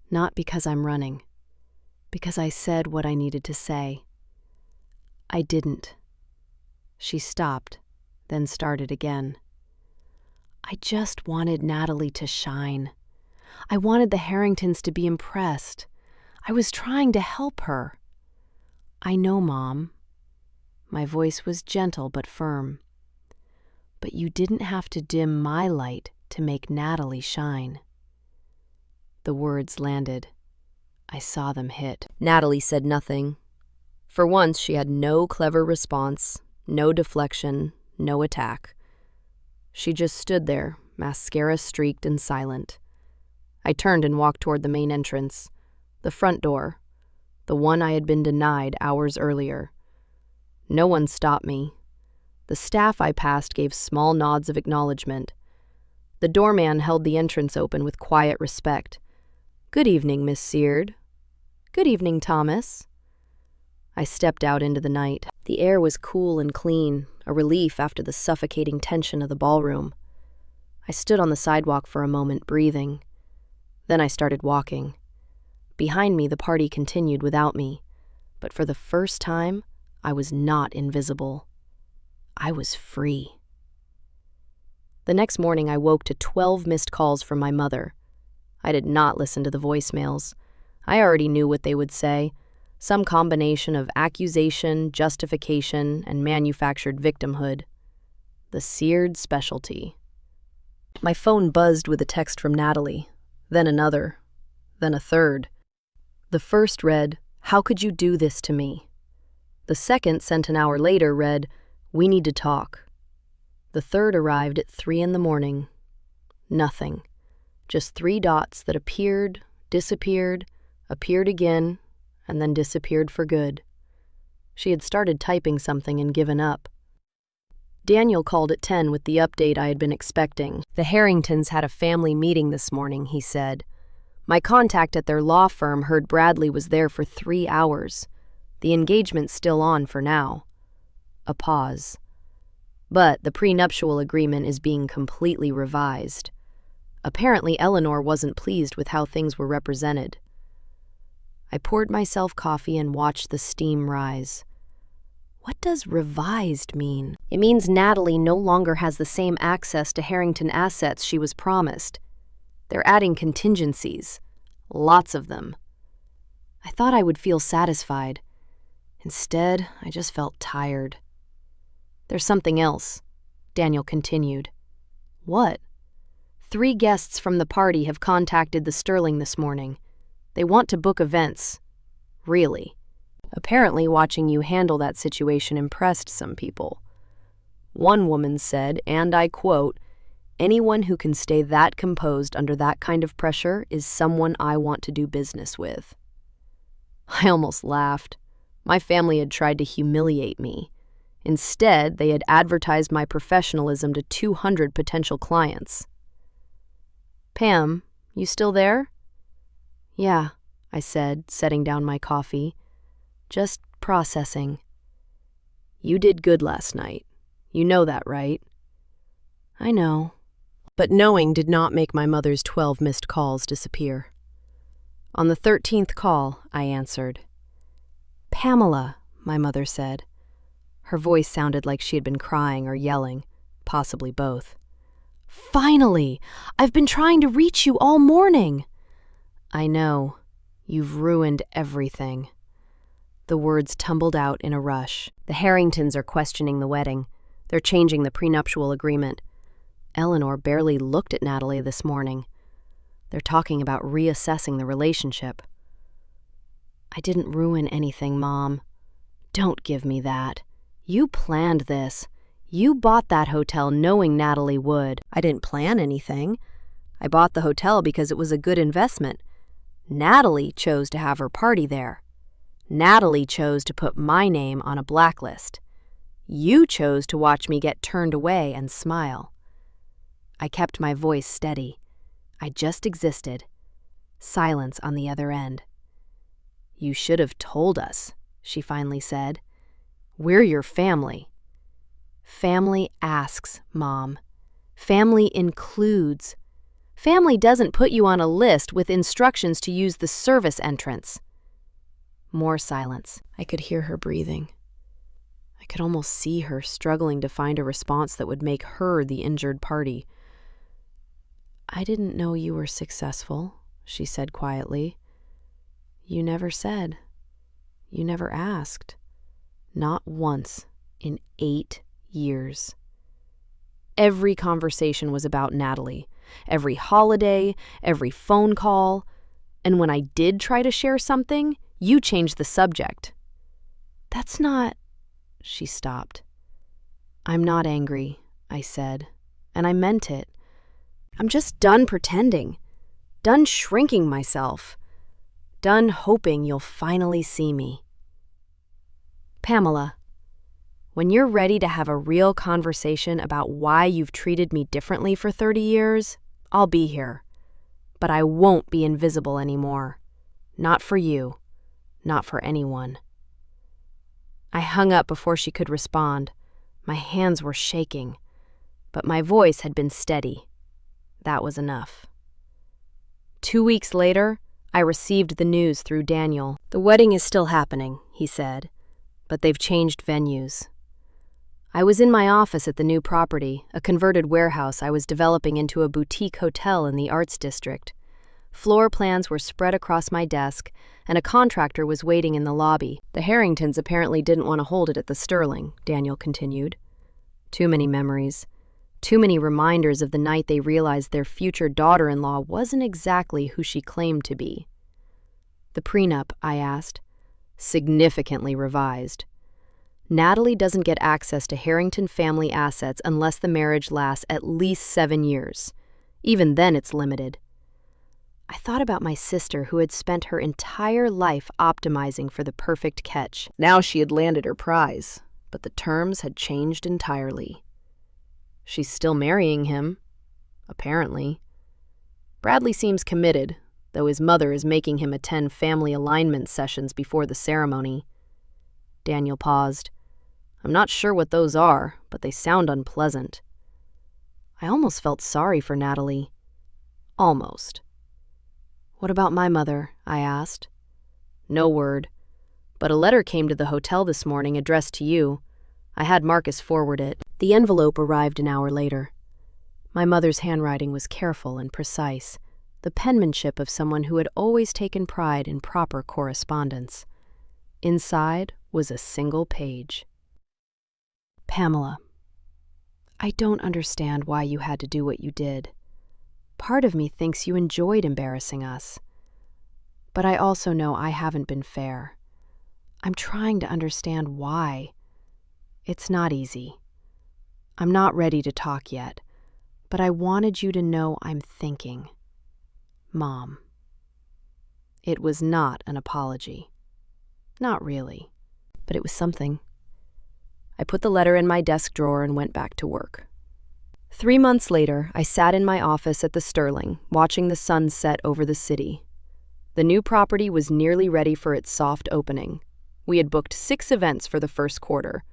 S1: Not because I'm running. Because I said what I needed to say. I didn't. She stopped, then started again. I just wanted Natalie to shine. I wanted the Harringtons to be impressed. I was trying to help her. I know, Mom. My voice was gentle but firm. But you didn't have to dim my light to make Natalie shine. The words landed. I saw them hit. Natalie said nothing. For once, she had no clever response, no deflection, no attack. She just stood there, mascara streaked and silent. I turned and walked toward the main entrance, the front door, the one I had been denied hours earlier. No one stopped me. The staff I passed gave small nods of acknowledgement. The doorman held the entrance open with quiet respect. "Good evening, Miss Seard." "Good evening, Thomas." I stepped out into the night. The air was cool and clean, a relief after the suffocating tension of the ballroom. I stood on the sidewalk for a moment, breathing. Then I started walking. Behind me, the party continued without me, but for the first time, I was not invisible. I was free. The next morning, I woke to 12 missed calls from my mother. I did not listen to the voicemails. I already knew what they would say. Some combination of accusation, justification, and manufactured victimhood. The Seared specialty. My phone buzzed with a text from Natalie, then another, then a third. The first read, "How could you do this to me?" The second, sent an hour later, read, "We need to talk." The third arrived at 3 a.m. Nothing. Just 3 dots that appeared, disappeared, appeared again, and then disappeared for good. She had started typing something and given up. Daniel called at 10 with the update I had been expecting. "The Harringtons had a family meeting this morning," he said. "My contact at their law firm heard Bradley was there for 3 hours. The engagement's still on for now." A pause. "But the prenuptial agreement is being completely revised. Apparently Eleanor wasn't pleased with how things were represented." I poured myself coffee and watched the steam rise. What does revised mean? It means Natalie no longer has the same access to Harrington assets she was promised. They're adding contingencies. Lots of them. I thought I would feel satisfied. Instead, I just felt tired. "There's something else," Daniel continued. "What?" 3 guests from the party have contacted the Sterling this morning. They want to book events. Really. Apparently, watching you handle that situation impressed some people. One woman said, and I quote, "Anyone who can stay that composed under that kind of pressure is someone I want to do business with." I almost laughed. My family had tried to humiliate me. Instead, they had advertised my professionalism to 200 potential clients. "Pam, you still there?" "Yeah," I said, setting down my coffee. "Just processing." "You did good last night. You know that, right?" "I know." But knowing did not make my mother's 12 missed calls disappear. On the 13th call, I answered. "Pamela," my mother said. Her voice sounded like she had been crying or yelling, possibly both. "Finally! I've been trying to reach you all morning." "I know. You've ruined everything." The words tumbled out in a rush. "The Harringtons are questioning the wedding. They're changing the prenuptial agreement. Eleanor barely looked at Natalie this morning. They're talking about reassessing the relationship." "I didn't ruin anything, Mom. Don't give me that. You planned this. You bought that hotel knowing Natalie would." "I didn't plan anything. I bought the hotel because it was a good investment. Natalie chose to have her party there. Natalie chose to put my name on a blacklist. You chose to watch me get turned away and smile." I kept my voice steady. I just existed. Silence on the other end. "You should have told us," she finally said. "We're your family." Family asks, Mom. Family includes. Family doesn't put you on a list with instructions to use the service entrance. More silence. I could hear her breathing. I could almost see her struggling to find a response that would make her the injured party. "I didn't know you were successful," she said quietly. "You never said. You never asked. Not once in 8 years." Every conversation was about Natalie. Every holiday, every phone call. And when I did try to share something, you changed the subject. "That's not..." She stopped. "I'm not angry," I said, and I meant it. "I'm just done pretending, done shrinking myself, done hoping you'll finally see me." Pamela, when you're ready to have a real conversation about why you've treated me differently for 30 years, I'll be here. But I won't be invisible anymore. Not for you. Not for anyone. I hung up before she could respond. My hands were shaking, but my voice had been steady. That was enough. 2 weeks later, I received the news through Daniel. "The wedding is still happening," he said, "but they've changed venues." I was in my office at the new property, a converted warehouse I was developing into a boutique hotel in the Arts District. Floor plans were spread across my desk, and a contractor was waiting in the lobby. "The Harringtons apparently didn't want to hold it at the Sterling," Daniel continued. "Too many memories. Too many reminders of the night they realized their future daughter-in-law wasn't exactly who she claimed to be." "The prenup," I asked. "Significantly revised. Natalie doesn't get access to Harrington family assets unless the marriage lasts at least 7 years. Even then it's limited." I thought about my sister who had spent her entire life optimizing for the perfect catch. Now she had landed her prize, but the terms had changed entirely. She's still marrying him, apparently. Bradley seems committed, though his mother is making him attend family alignment sessions before the ceremony. Daniel paused. "I'm not sure what those are, but they sound unpleasant." I almost felt sorry for Natalie. Almost. "What about my mother?" I asked. "No word, but a letter came to the hotel this morning addressed to you. I had Marcus forward it." The envelope arrived an hour later. My mother's handwriting was careful and precise, the penmanship of someone who had always taken pride in proper correspondence. Inside was a single page. "Pamela, I don't understand why you had to do what you did. Part of me thinks you enjoyed embarrassing us. But I also know I haven't been fair. I'm trying to understand why. It's not easy. I'm not ready to talk yet, but I wanted you to know I'm thinking. Mom." It was not an apology. Not really, but it was something. I put the letter in my desk drawer and went back to work. 3 months later, I sat in my office at the Sterling, watching the sun set over the city. The new property was nearly ready for its soft opening. We had booked 6 events for the first quarter.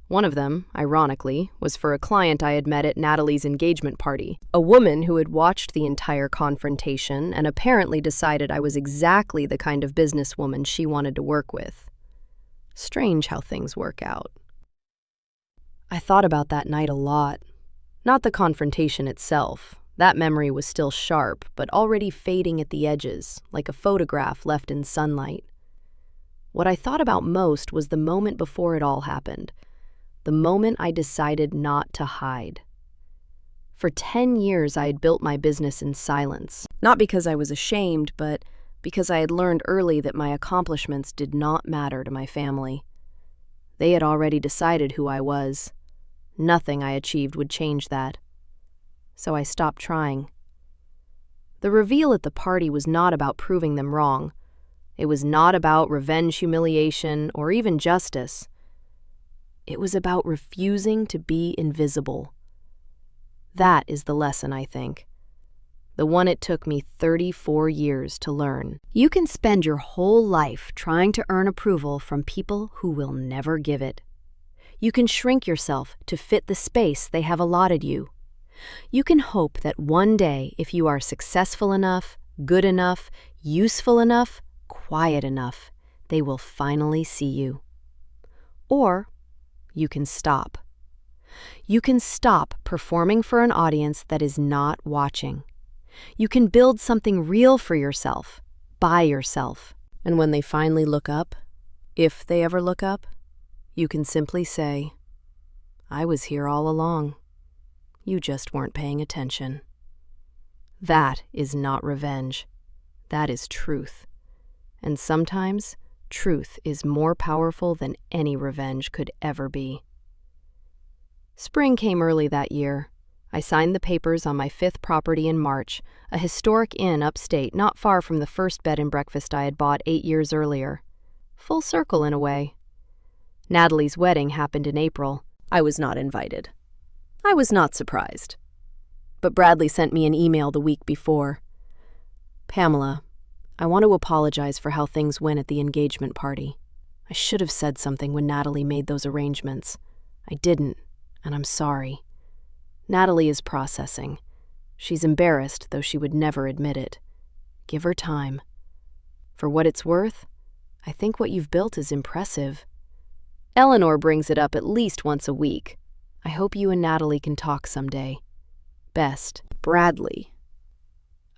S1: One of them, ironically, was for a client I had met at Natalie's engagement party, a woman who had watched the entire confrontation and apparently decided I was exactly the kind of businesswoman she wanted to work with. Strange how things work out. I thought about that night a lot. Not the confrontation itself. That memory was still sharp, but already fading at the edges, like a photograph left in sunlight. What I thought about most was the moment before it all happened. The moment I decided not to hide. For 10 years, I had built my business in silence. Not because I was ashamed, but because I had learned early that my accomplishments did not matter to my family. They had already decided who I was. Nothing I achieved would change that. So I stopped trying. The reveal at the party was not about proving them wrong. It was not about revenge, humiliation, or even justice. It was about refusing to be invisible. That is the lesson, I think. The one it took me 34 years to learn. You can spend your whole life trying to earn approval from people who will never give it. You can shrink yourself to fit the space they have allotted you. You can hope that one day, if you are successful enough, good enough, useful enough, quiet enough, they will finally see you. Or you can stop. You can stop performing for an audience that is not watching. You can build something real for yourself, by yourself. And when they finally look up, if they ever look up, you can simply say, "I was here all along. You just weren't paying attention." That is not revenge. That is truth. And sometimes, truth is more powerful than any revenge could ever be. Spring came early that year. I signed the papers on my 5th property in March, a historic inn upstate not far from the first bed and breakfast I had bought 8 years earlier. Full circle in a way. Natalie's wedding happened in April. I was not invited. I was not surprised. But Bradley sent me an email the week before. "Pamela, I want to apologize for how things went at the engagement party. I should have said something when Natalie made those arrangements. I didn't, and I'm sorry. Natalie is processing. She's embarrassed, though she would never admit it. Give her time. For what it's worth, I think what you've built is impressive. Eleanor brings it up at least once a week. I hope you and Natalie can talk someday. Best, Bradley."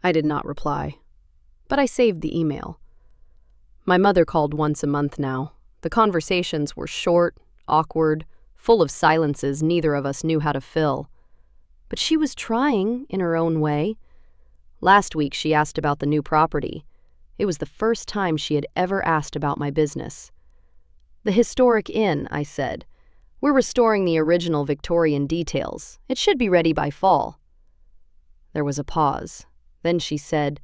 S1: I did not reply, but I saved the email. My mother called once a month now. The conversations were short, awkward, full of silences neither of us knew how to fill. But she was trying in her own way. Last week she asked about the new property. It was the first time she had ever asked about my business. "The historic inn," I said. "We're restoring the original Victorian details. It should be ready by fall." There was a pause. Then she said,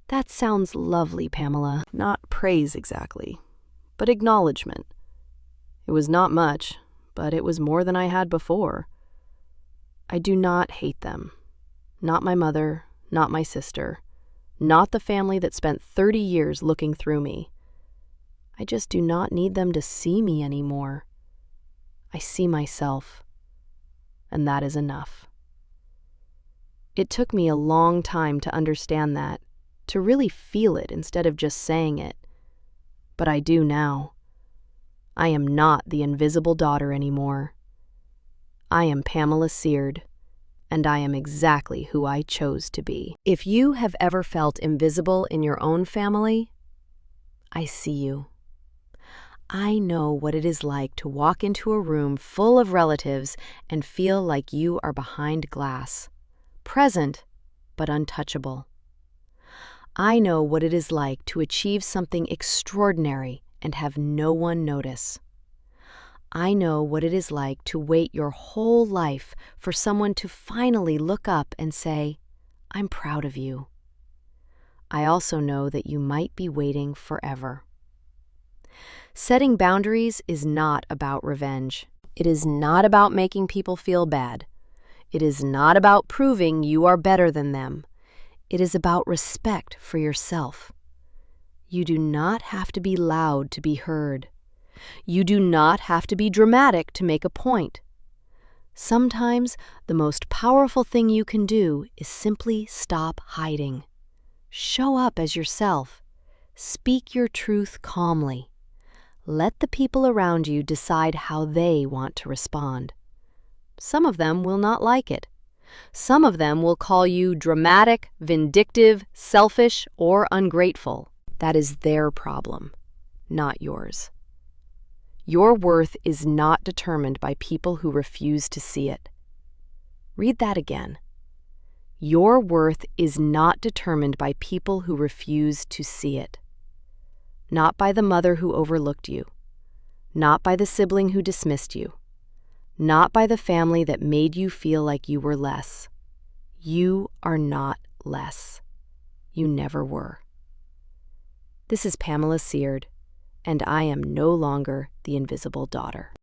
S1: "That sounds lovely, Pamela." Not praise exactly, but acknowledgement. It was not much, but it was more than I had before. I do not hate them. Not my mother, not my sister, not the family that spent 30 years looking through me. I just do not need them to see me anymore. I see myself, and that is enough. It took me a long time to understand that, to really feel it instead of just saying it. But I do now. I am not the invisible daughter anymore. I am Pamela Seard, and I am exactly who I chose to be. If you have ever felt invisible in your own family, I see you. I know what it is like to walk into a room full of relatives and feel like you are behind glass, present but untouchable. I know what it is like to achieve something extraordinary and have no one notice. I know what it is like to wait your whole life for someone to finally look up and say, "I'm proud of you." I also know that you might be waiting forever. Setting boundaries is not about revenge. It is not about making people feel bad. It is not about proving you are better than them. It is about respect for yourself. You do not have to be loud to be heard. You do not have to be dramatic to make a point. Sometimes the most powerful thing you can do is simply stop hiding. Show up as yourself. Speak your truth calmly. Let the people around you decide how they want to respond. Some of them will not like it. Some of them will call you dramatic, vindictive, selfish, or ungrateful. That is their problem, not yours. Your worth is not determined by people who refuse to see it. Read that again. Your worth is not determined by people who refuse to see it. Not by the mother who overlooked you. Not by the sibling who dismissed you. Not by the family that made you feel like you were less. You are not less. You never were. This is Pamela Seard, and I am no longer the invisible daughter.